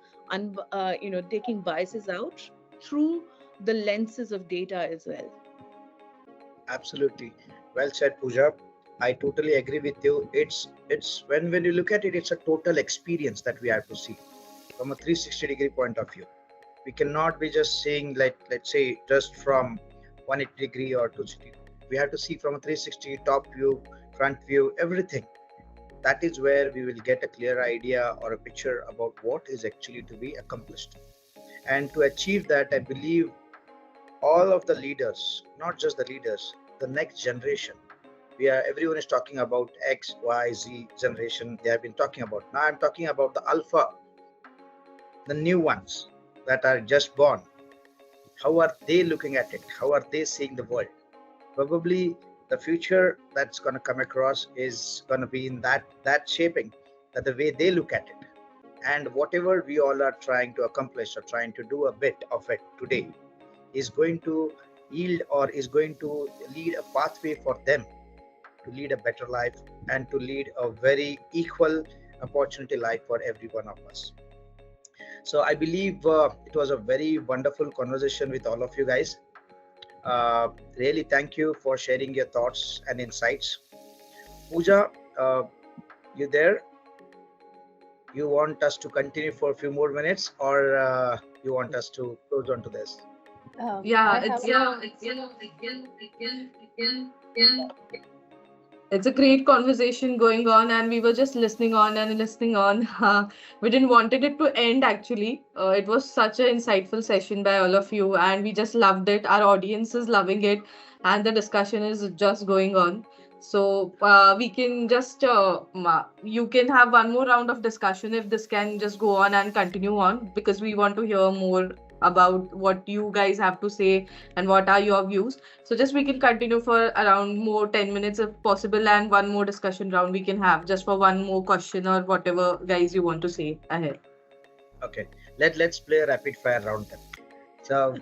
taking biases out through the lenses of data as well. Absolutely. Well said, Pooja. I totally agree with you. It's when you look at it, it's a total experience that we have to see from a 360-degree point of view. We cannot be just seeing, like, let's say, just from 180 degree or 260. We have to see from a 360, top view, front view, everything. That is where we will get a clear idea or a picture about what is actually to be accomplished. And to achieve that, I believe all of the leaders, not just the leaders, the next generation. Everyone is talking about X, Y, Z generation. They have been talking about. Now I'm talking about the alpha, the new ones that are just born. How are they looking at it? How are they seeing the world? Probably the future that's going to come across is going to be in that shaping, that the way they look at it. And whatever we all are trying to accomplish or trying to do a bit of it today is going to yield or is going to lead a pathway for them to lead a better life and to lead a very equal opportunity life for every one of us. So I believe it was a very wonderful conversation with all of you guys. Really thank you for sharing your thoughts and insights. Pooja, you there? You want us to continue for a few more minutes, or you want us to close on to this? Yeah, I have it's a great conversation going on, and we were just listening on and listening on. We didn't wanted it to end actually. It was such an insightful session by all of you, and we just loved it. Our audience is loving it, and the discussion is just going on. So we can just you can have one more round of discussion if this can just go on and continue on, because we want to hear more about what you guys have to say and what are your views. So just we can continue for around more 10 minutes if possible, and one more discussion round we can have just for one more question or whatever guys you want to say ahead. Okay, let's play a rapid fire round then. So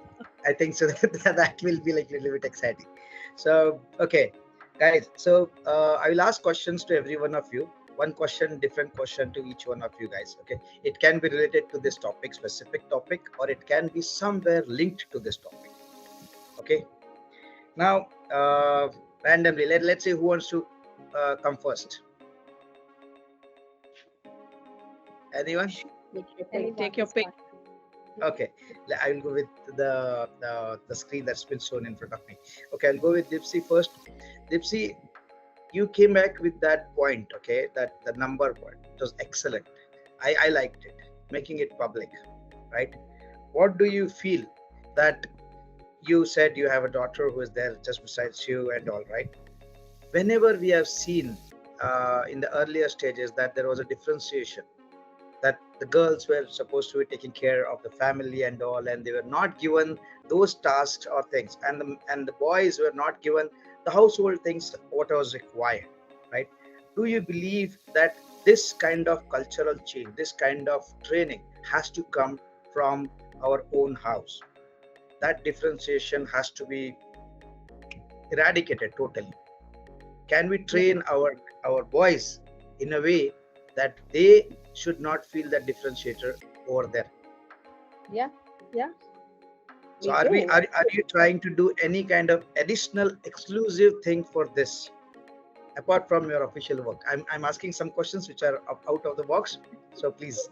I think so that will be like a little bit exciting. So okay, guys. So I will ask questions to every one of you. One question, different question to each one of you guys. Okay, it can be related to this topic, specific topic, or it can be somewhere linked to this topic. Okay. Now, randomly, let's say who wants to come first. Anyone? Take your pick. Okay, I will go with the screen that's been shown in front of me. Okay, I'll go with Dipsy first. Dipsy, you came back with that point. Okay, that the number point, it was excellent. I liked it, making it public, right? What do you feel that you said you have a daughter who is there just besides you and all, right? Whenever we have seen in the earlier stages that there was a differentiation, that the girls were supposed to be taking care of the family and all, and they were not given those tasks or things, and the boys were not given the household things what was required, right? Do you believe that this kind of cultural change, this kind of training has to come from our own house? That differentiation has to be eradicated totally. Can we train our boys in a way that they should not feel that differentiator over there? Yeah, yeah. So are you trying to do any kind of additional exclusive thing for this apart from your official work? I'm asking some questions which are out of the box, so please.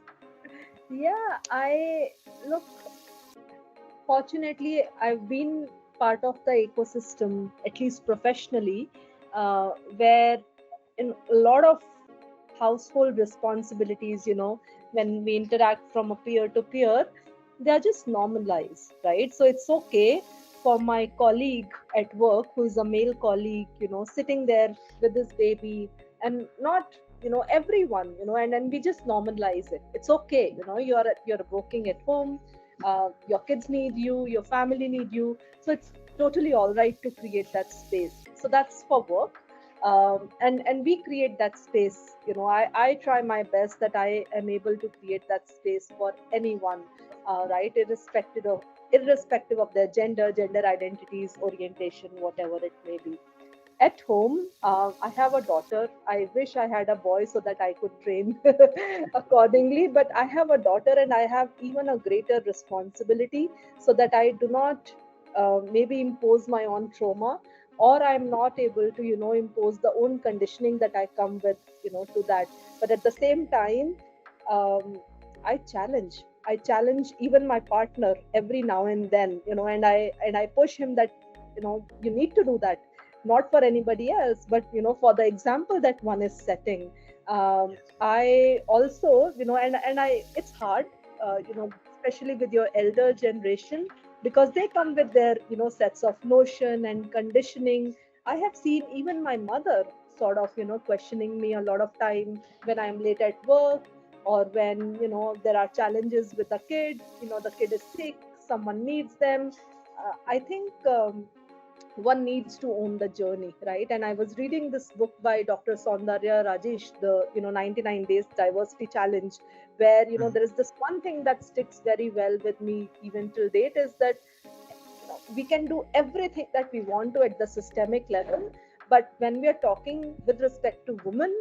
Yeah, I look, fortunately, I've been part of the ecosystem, at least professionally, where in a lot of household responsibilities, when we interact from a peer to peer, they are just normalized, right? So it's okay for my colleague at work, who is a male colleague, sitting there with his baby and not everyone, and then we just normalize it. It's okay, you're working at home, your kids need you, your family need you, so it's totally all right to create that space. So that's for work. And we create that space. I try my best that I am able to create that space for anyone, right, irrespective of their gender identities, orientation, whatever it may be. At home, I have a daughter. I wish I had a boy so that I could train accordingly. But I have a daughter, and I have even a greater responsibility, so that I do not maybe impose my own trauma, or I'm not able to, impose the own conditioning that I come with, to that. But at the same time, um, I challenge even my partner every now and then, and I push him that, you need to do that, not for anybody else, but for the example that one is setting. I also, and I it's hard, especially with your elder generation, because they come with their sets of notion and conditioning. I have seen even my mother sort of questioning me a lot of time when I'm late at work, or when there are challenges with the kid. The kid is sick, someone needs them. I think one needs to own the journey, right? And I was reading this book by Dr. Saundarya Rajesh, the 99 days diversity challenge, where Mhm. there is this one thing that sticks very well with me even till date, is that we can do everything that we want to at the systemic level, but when we are talking with respect to women,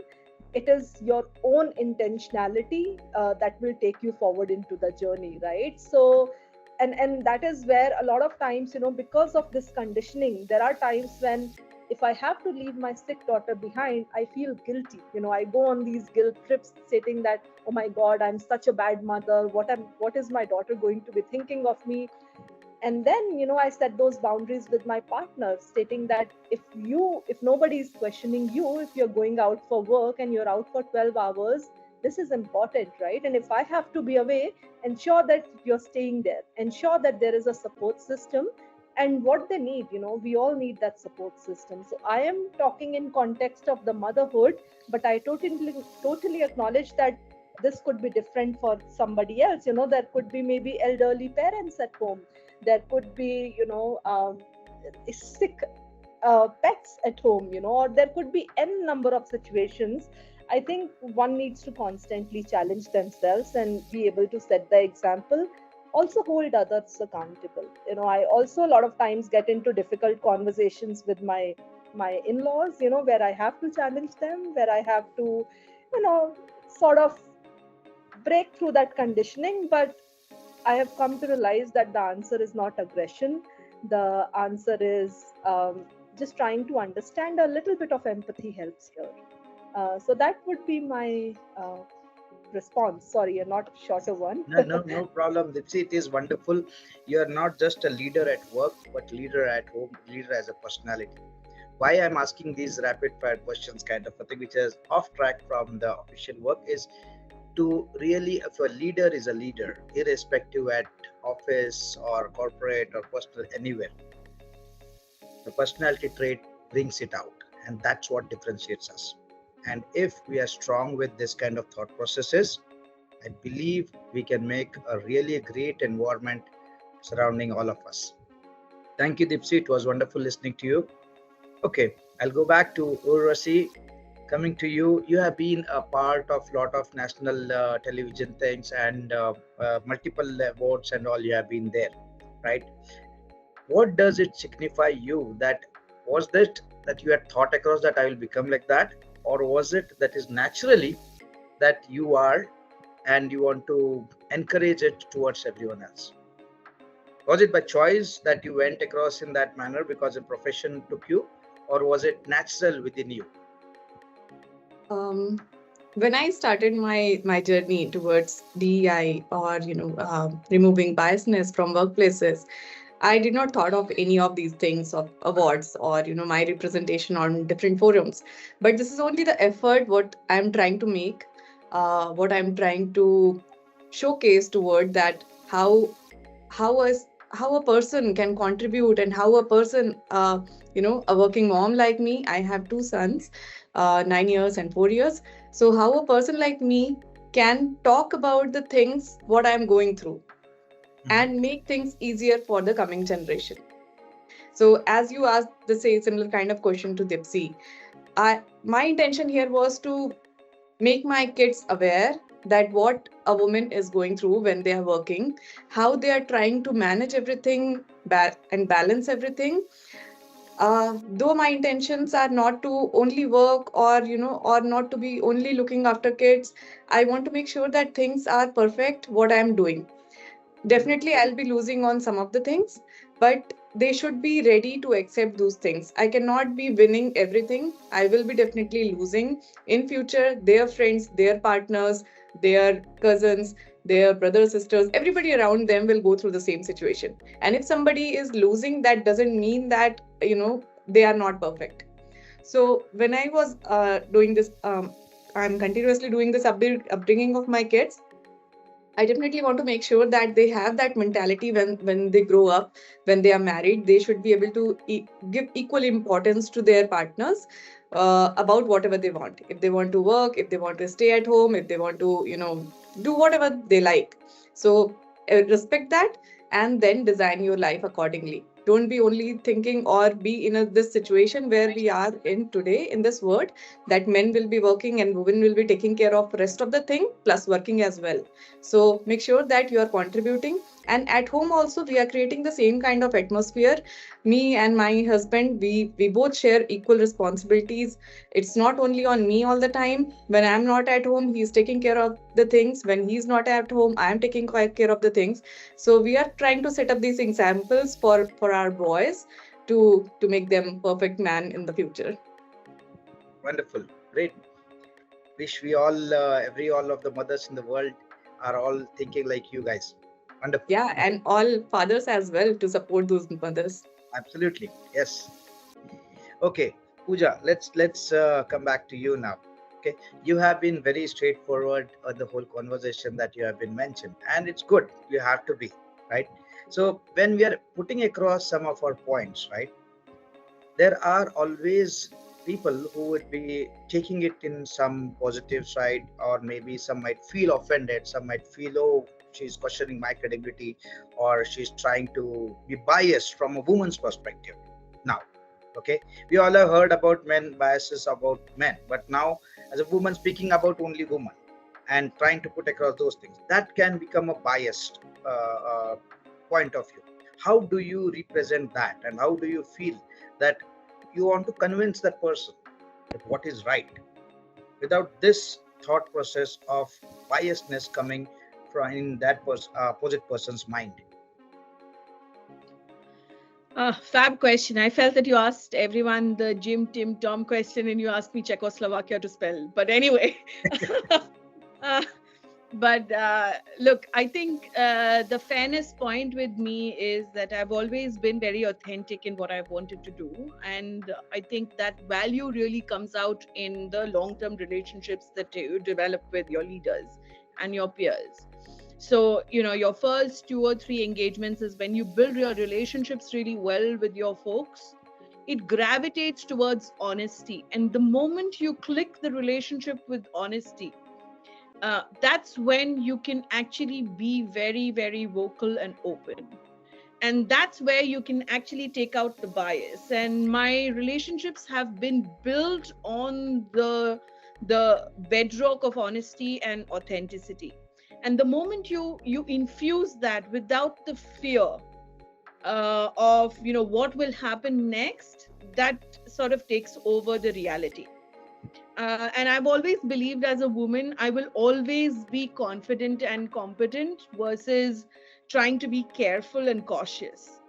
it is your own intentionality that will take you forward into the journey, right? So, and that is where a lot of times, because of this conditioning, there are times when, if I have to leave my sick daughter behind, I feel guilty. I go on these guilt trips stating that, oh my god, I'm such a bad mother, what is my daughter going to be thinking of me? And then I set those boundaries with my partner, stating that, if nobody is questioning you, if you're going out for work and you're out for 12 hours, this is important, right? And if I have to be away, ensure that you're staying there, ensure that there is a support system. And what they need, we all need that support system. So I am talking in context of the motherhood, but I totally acknowledge that this could be different for somebody else. There could be maybe elderly parents at home, there could be sick pets at home, or there could be n number of situations. I think one needs to constantly challenge themselves and be able to set the example, also hold others accountable. I also a lot of times get into difficult conversations with my in-laws, where I have to challenge them, where I have to sort of break through that conditioning. But I have come to realize that the answer is not aggression. The answer is just trying to understand. A little bit of empathy helps here. So that would be my response. Sorry, a not shorter one. No, no, no problem. Dipsi, it is wonderful. You are not just a leader at work, but leader at home, leader as a personality. Why I'm asking these rapid fire questions, kind of a thing, which is off track from the official work, is to really, if a leader is a leader, irrespective at office or corporate or personal, anywhere, the personality trait brings it out, and that's what differentiates us. And if we are strong with this kind of thought processes, I believe we can make a really great environment surrounding all of us. Thank you, Dipsi. It was wonderful listening to you. Okay, I'll go back to Urvasi. Coming to you, you have been a part of lot of national television things and multiple awards and all. You have been there, right? What does it signify you? That was that you had thought across that I will become like that, or was it that is naturally that you are and you want to encourage it towards everyone else? Was it by choice that you went across in that manner because a profession took you, or was it natural within you? Um, when I started my journey towards DEI, or removing biasness from workplaces, I did not thought of any of these things of awards, or my representation on different forums. But this is only the effort what I'm trying to make, what I'm trying to showcase toward that, how a how a person can contribute, and how a person, a working mom like me, I have two sons, 9 years and 4 years. So how a person like me can talk about the things what I'm going through Mhm. and make things easier for the coming generation. So as you asked the similar kind of question to Dipsy, my intention here was to make my kids aware that what a woman is going through when they are working, how they are trying to manage everything and balance everything. Though my intentions are not to only work, or or not to be only looking after kids, I want to make sure that things are perfect what I am doing. Definitely, I'll be losing on some of the things, but they should be ready to accept those things. I cannot be winning everything. I will be definitely losing in future. Their friends, their partners, their cousins, their brothers, sisters, everybody around them will go through the same situation. And if somebody is losing, that doesn't mean that they are not perfect. So when I was doing this, I'm continuously doing this upbringing of my kids. I definitely want to make sure that they have that mentality when they grow up, when they are married. They should be able to give equal importance to their partners about whatever they want. If they want to work, if they want to stay at home, if they want to, do whatever they like. So respect that, and then design your life accordingly. Don't be only thinking or be in this situation where we are in today in this world, that men will be working and women will be taking care of rest of the thing plus working as well. So make sure that you are contributing. And at home also, we are creating the same kind of atmosphere. Me and my husband, we both share equal responsibilities. It's not only on me all the time. When I'm not at home, he's taking care of the things. When he's not at home, I'm taking care of the things. So we are trying to set up these examples for our boys to make them perfect man in the future. Wonderful. Great. Wish we all, all of the mothers in the world are all thinking like you guys. Wonderful. Yeah, and all fathers as well to support those mothers. Absolutely. Yes. Okay, Pooja, let's come back to you now. Okay, you have been very straightforward on the whole conversation that you have been mentioned, and it's good. You have to be, right. So when we are putting across some of our points, right, there are always people who would be taking it in some positive side, or maybe some might feel offended, some might feel, oh, she's questioning my credibility, or she's trying to be biased from a woman's perspective. Now, okay, we all have heard about men biases about men, but now as a woman speaking about only women and trying to put across those things, that can become a biased point of view. How do you represent that, and how do you feel that you want to convince that person that what is right without this thought process of biasness coming from in that opposite person's mind? Fab question. I felt that you asked everyone the Jim, Tim, Tom question, and you asked me Czechoslovakia to spell. But anyway, uh, but look, I think the fairness point with me is that I've always been very authentic in what I've wanted to do. And I think that value really comes out in the long term relationships that you develop with your leaders and your peers. So, your first 2 or 3 engagements is when you build your relationships really well with your folks. It gravitates towards honesty. And the moment you click the relationship with honesty, that's when you can actually be very, very vocal and open. And that's where you can actually take out the bias. And my relationships have been built on the bedrock of honesty and authenticity. And the moment you infuse that without the fear of what will happen next, that sort of takes over the reality. And I've always believed as a woman, I will always be confident and competent versus trying to be careful and cautious.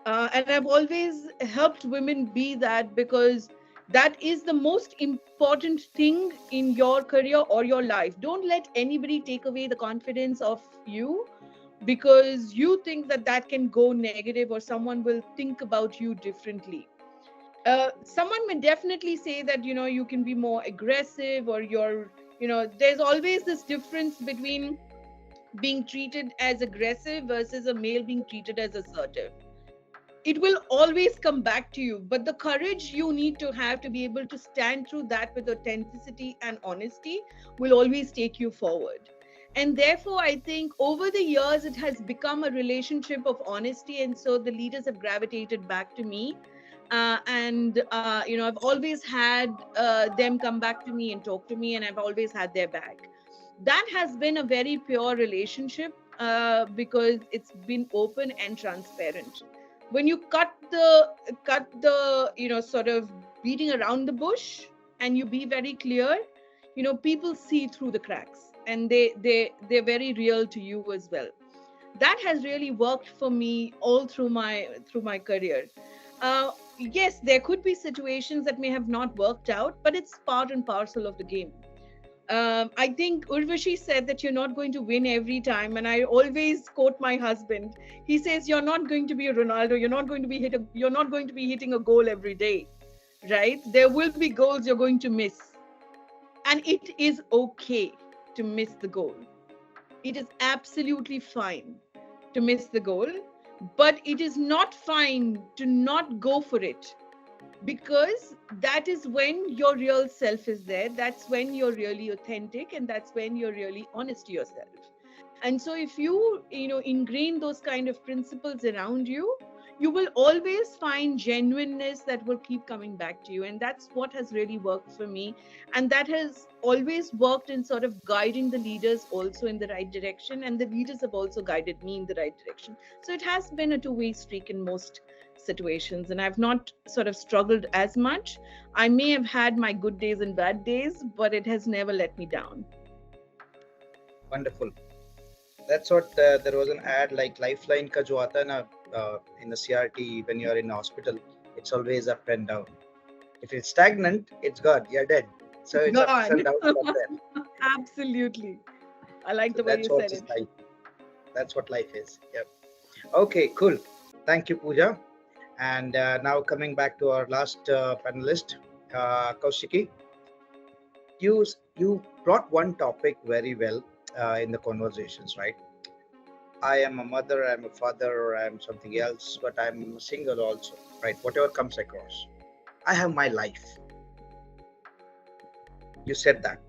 And I've always helped women be that, because that is the most important thing in your career or your life. Don't let anybody take away the confidence of you because you think that that can go negative, or someone will think about you differently. Someone may definitely say that you can be more aggressive, or there's always this difference between being treated as aggressive versus a male being treated as assertive. It will always come back to you, but the courage you need to have to be able to stand through that with authenticity and honesty will always take you forward. And therefore, I think over the years it has become a relationship of honesty, and so the leaders have gravitated back to me. And I've always had them come back to me and talk to me, and I've always had their back. That has been a very pure relationship, because it's been open and transparent. When you cut the sort of beating around the bush, and you be very clear, people see through the cracks, and they're very real to you as well. That has really worked for me all through my career. Yes, there could be situations that may have not worked out, but it's part and parcel of the game. I think Urvashi said that you're not going to win every time, and I always quote my husband. He says, "You're not going to be a Ronaldo. You're not going to be hitting a goal every day, right? There will be goals you're going to miss, and it is okay to miss the goal. It is absolutely fine to miss the goal, but it is not fine to not go for it, because that is when your real self is there. That's when you're really authentic, and that's when you're really honest to yourself. And so if you ingrain those kind of principles around you, you will always find genuineness that will keep coming back to you. And that's what has really worked for me, and that has always worked in sort of guiding the leaders also in the right direction, and the leaders have also guided me in the right direction. So it has been a two-way streak in most situations, and I've not sort of struggled as much. I may have had my good days and bad days, but it has never let me down. Wonderful. That's what there was an ad like Lifeline ka jo aata hai na, in the CRT when you're in hospital. It's always up and down. If it's stagnant, it's gone. You're dead. So it's ups and downs from there. Absolutely. I like So the way that's you what said is it. life. That's what life is. Yep. Okay, cool. Thank you, Pooja. And now coming back to our last panelist, Kaushiki, you brought one topic very well in the conversations, right? I am a mother, I'm a father, or I'm something else, but I'm single also, right? Whatever comes across. I have my life. You said that.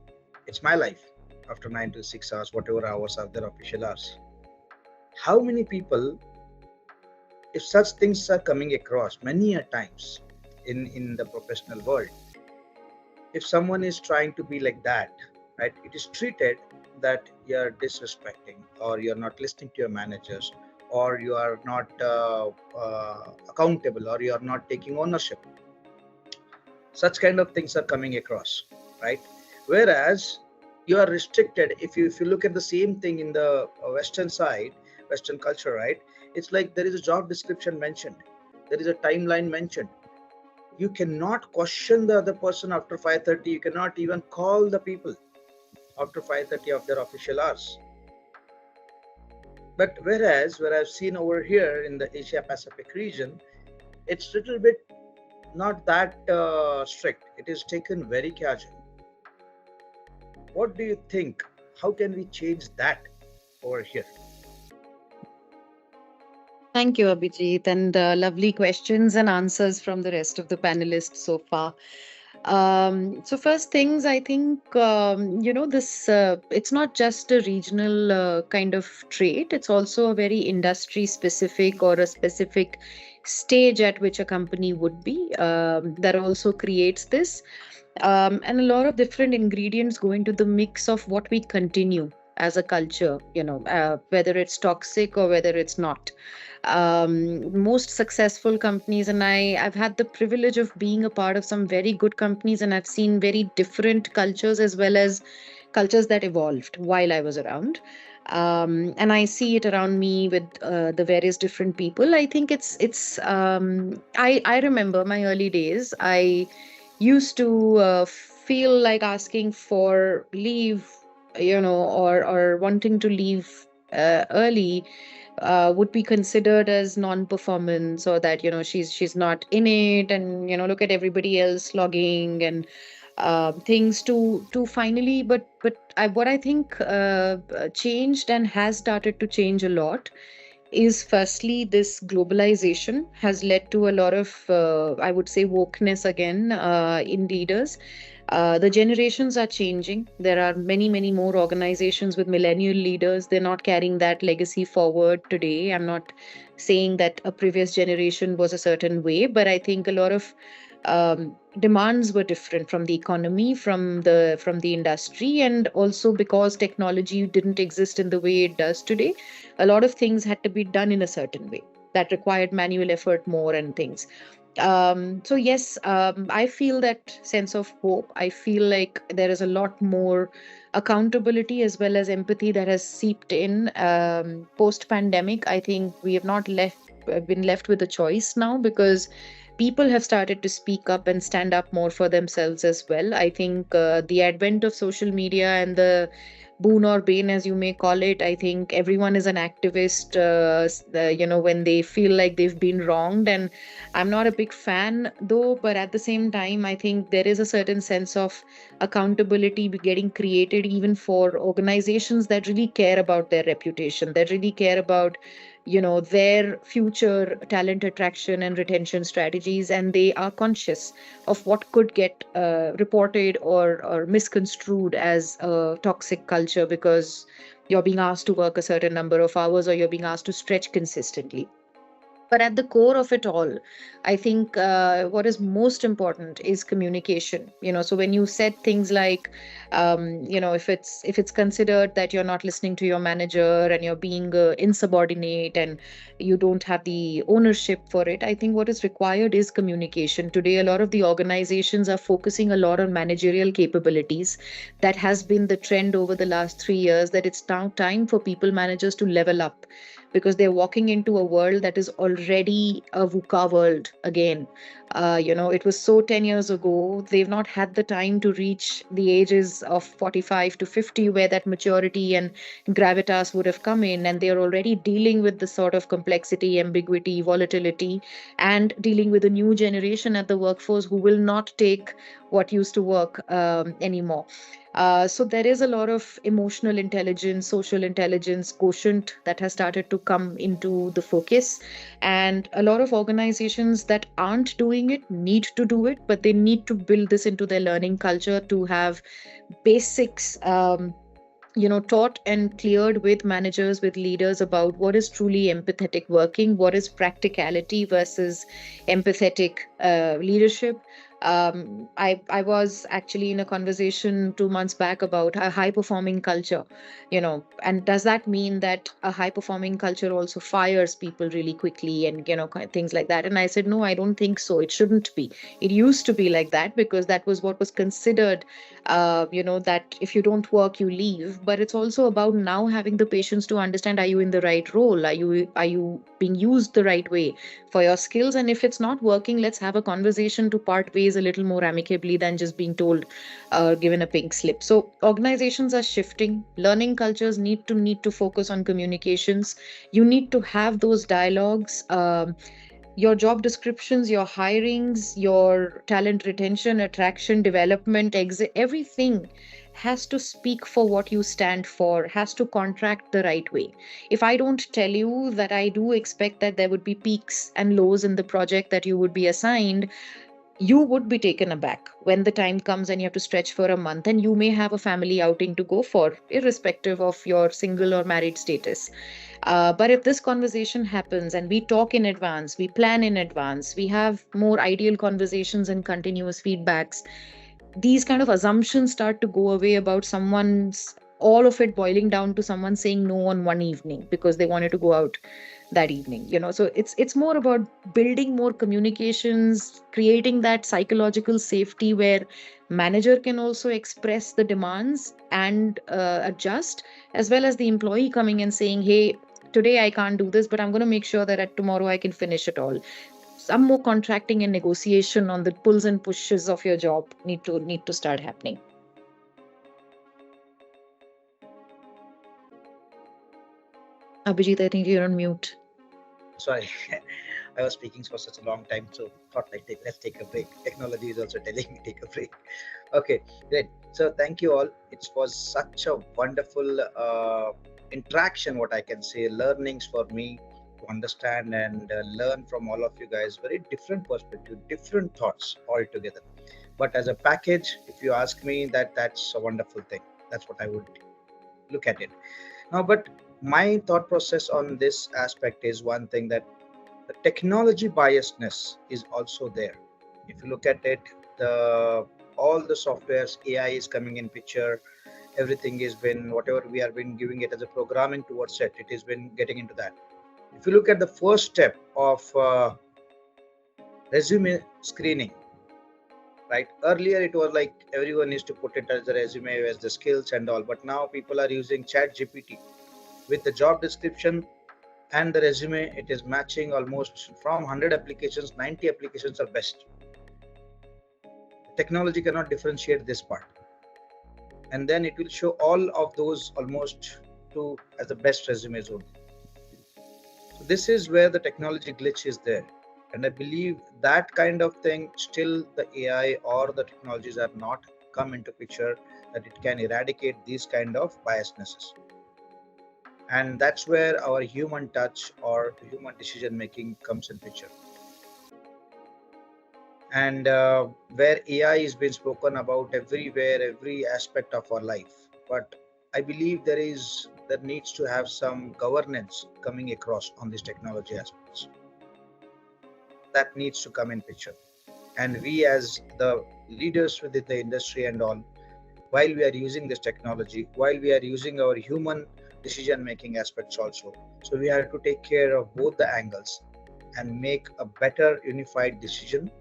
It's my life after 9 to 6 hours, whatever hours are their official hours. How many people, if such things are coming across many a times in the professional world, if someone is trying to be like that, right, it is treated that you're disrespecting, or you're not listening to your managers, or you are not accountable, or you are not taking ownership. Such kind of things are coming across, right? Whereas you are restricted. If you look at the same thing in the western side, western culture, right, it's like there is a job description mentioned, there is a timeline mentioned. You cannot question the other person after 5:30. You cannot even call the people after 5:30 of their official hours. But whereas where I've seen over here in the Asia Pacific region, it's little bit not that strict. It is taken very casual. What do you think? How can we change that over here? Thank you, Abhijit, and lovely questions and answers from the rest of the panelists so far. So first things, I think, this, it's not just a regional kind of trait. It's also a very industry specific, or a specific stage at which a company would be, that also creates this. And a lot of different ingredients go into the mix of what we continue as a culture, whether it's toxic or whether it's not. Most successful companies, and I've had the privilege of being a part of some very good companies, and I've seen very different cultures as well as cultures that evolved while I was around. And I see it around me with the various different people. I think I remember my early days. I used to feel like asking for leave, or wanting to leave early would be considered as non-performance, or that she's not in it, and look at everybody else logging. And things to finally. What I think changed and has started to change a lot is firstly this globalization has led to a lot of I would say wokeness again in leaders. The generations are changing. There are many more organizations with millennial leaders. They're not carrying that legacy forward today. I'm not saying that a previous generation was a certain way, but I think a lot of demands were different from the economy, from the industry, and also because technology didn't exist in the way it does today. A lot of things had to be done in a certain way that required manual effort more and things. So yes, I feel that sense of hope. I feel like there is a lot more accountability as well as empathy that has seeped in post pandemic. I think we have not left been left with a choice now, because people have started to speak up and stand up more for themselves as well. I think the advent of social media and the boon or bane, as you may call it, I think everyone is an activist, when they feel like they've been wronged. And I'm not a big fan though, but at the same time, I think there is a certain sense of accountability getting created even for organizations that really care about their reputation, that really care about their future talent attraction and retention strategies, and they are conscious of what could get reported or misconstrued as a toxic culture because you're being asked to work a certain number of hours or you're being asked to stretch consistently. But at the core of it all, I think what is most important is communication. So when you said things like if it's considered that you're not listening to your manager and you're being insubordinate and you don't have the ownership for it, I think what is required is communication. Today a lot of the organizations are focusing a lot on managerial capabilities. That has been the trend over the last 3 years, that it's now time for people managers to level up, because they're walking into a world that is already a VUCA world again. It was so 10 years ago. They've not had the time to reach the ages of 45 to 50 where that maturity and gravitas would have come in. And they're already dealing with the sort of complexity, ambiguity, volatility, and dealing with a new generation at the workforce who will not take what used to work anymore. So there is a lot of emotional intelligence, social intelligence quotient that has started to come into the focus. And a lot of organizations that aren't doing it need to do it, but they need to build this into their learning culture to have basics taught and cleared with managers, with leaders, about what is truly empathetic working, what is practicality versus empathetic leadership. I was actually in a conversation 2 months back about a high performing culture, and does that mean that a high performing culture also fires people really quickly and things like that? And I said, no, I don't think so. It shouldn't be. It used to be like that because that was what was considered, that if you don't work, you leave. But it's also about now having the patience to understand, are you in the right role? Are you being used the right way for your skills? And if it's not working, let's have a conversation to part ways a little more amicably than just being told, given a pink slip. So organizations are shifting. Learning cultures need to focus on communications. You need to have those dialogues. Your job descriptions, your hirings, your talent retention, attraction, development, exit, everything has to speak for what you stand for, has to contract the right way. If I don't tell you that I do expect that there would be peaks and lows in the project that you would be assigned, you would be taken aback when the time comes and you have to stretch for a month and you may have a family outing to go for, irrespective of your single or married status. But if this conversation happens and we talk in advance, we plan in advance, we have more ideal conversations and continuous feedbacks, these kind of assumptions start to go away about someone's, all of it boiling down to someone saying no on one evening because they wanted to go out that evening. So it's more about building more communications, creating that psychological safety where manager can also express the demands and adjust, as well as the employee coming and saying, hey, today I can't do this, but I'm going to make sure that at tomorrow I can finish it all. Some more contracting and negotiation on the pulls and pushes of your job need to start happening. Abhijit, I think you're on mute. Sorry. I was speaking for such a long time, so thought let's take a break. Technology is also telling me take a break. Okay, great. So thank you all. It was such a wonderful interaction, what I can say, learnings for me to understand and learn from all of you guys. Very different perspective, different thoughts altogether. But as a package, if you ask me, that's a wonderful thing. That's what I would look at it. Now, but my thought process on this aspect is one thing, that the technology biasness is also there. If you look at it, the all the softwares, AI is coming in picture. Everything is been, whatever we have been giving it as a programming towards it, it has been getting into that. If you look at the first step of resume screening, right? Earlier it was like everyone used to put it as a resume, as the skills and all, but now people are using Chat GPT with the job description and the resume. It is matching almost from 100 applications, 90 applications are best. Technology cannot differentiate this part, and then it will show all of those almost to as the best resumes only. So this is where the technology glitch is there, and I believe that kind of thing still the AI or the technologies are not come into picture, that it can eradicate these kind of biasnesses. And that's where our human touch or human decision making comes in picture. And where AI is being spoken about everywhere, every aspect of our life. But I believe there needs to have some governance coming across on these technology aspects. That needs to come in picture. And we as the leaders within the industry and all, while we are using this technology, while we are using our human decision making aspects also, so we have to take care of both the angles and make a better unified decision,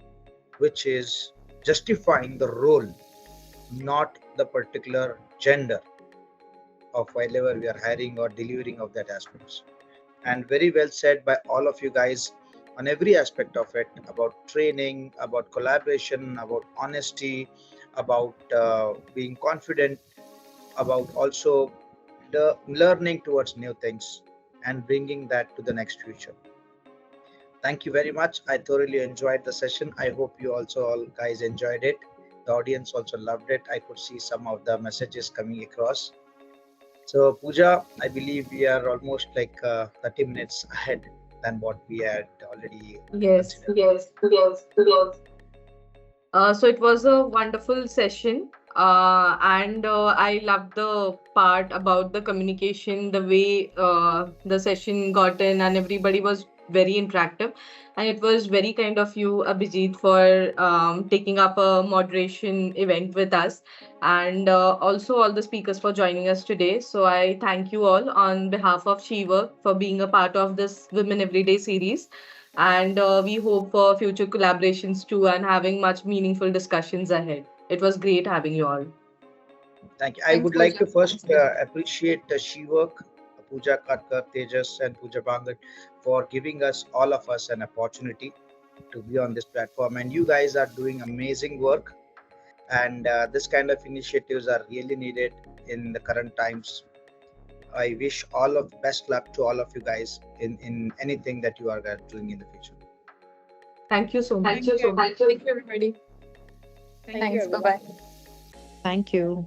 which is justifying the role, not the particular gender of whatever we are hiring or delivering of that aspects. And very well said by all of you guys on every aspect of it, about training, about collaboration, about honesty, about being confident, about also the learning towards new things and bringing that to the next future. Thank you very much. I thoroughly enjoyed the session. I hope you also all guys enjoyed it. The audience also loved it. I could see some of the messages coming across. So Pooja, I believe we are almost like 30 minutes ahead than what we had already Yes, considered. yes. So it was a wonderful session. And I loved the part about the communication, the way the session got in, and everybody was very interactive. And it was very kind of you, Abhijit, for taking up a moderation event with us, and also all the speakers for joining us today. So I thank you all on behalf of Shiva for being a part of this Women Everyday series, and we hope for future collaborations too and having much meaningful discussions ahead. It was great having you all. Thank you. I Thanks, would like Pooja. to first appreciate the She Work, Pooja Katkar, Tejas, and Pooja Bangat for giving us, all of us, an opportunity to be on this platform. And you guys are doing amazing work. And this kind of initiatives are really needed in the current times. I wish all of best luck to all of you guys in anything that you are doing in the future. Thank you so Thank much. you. Thank you, everybody. Thank you, Thanks. everyone. Bye bye. Thank you.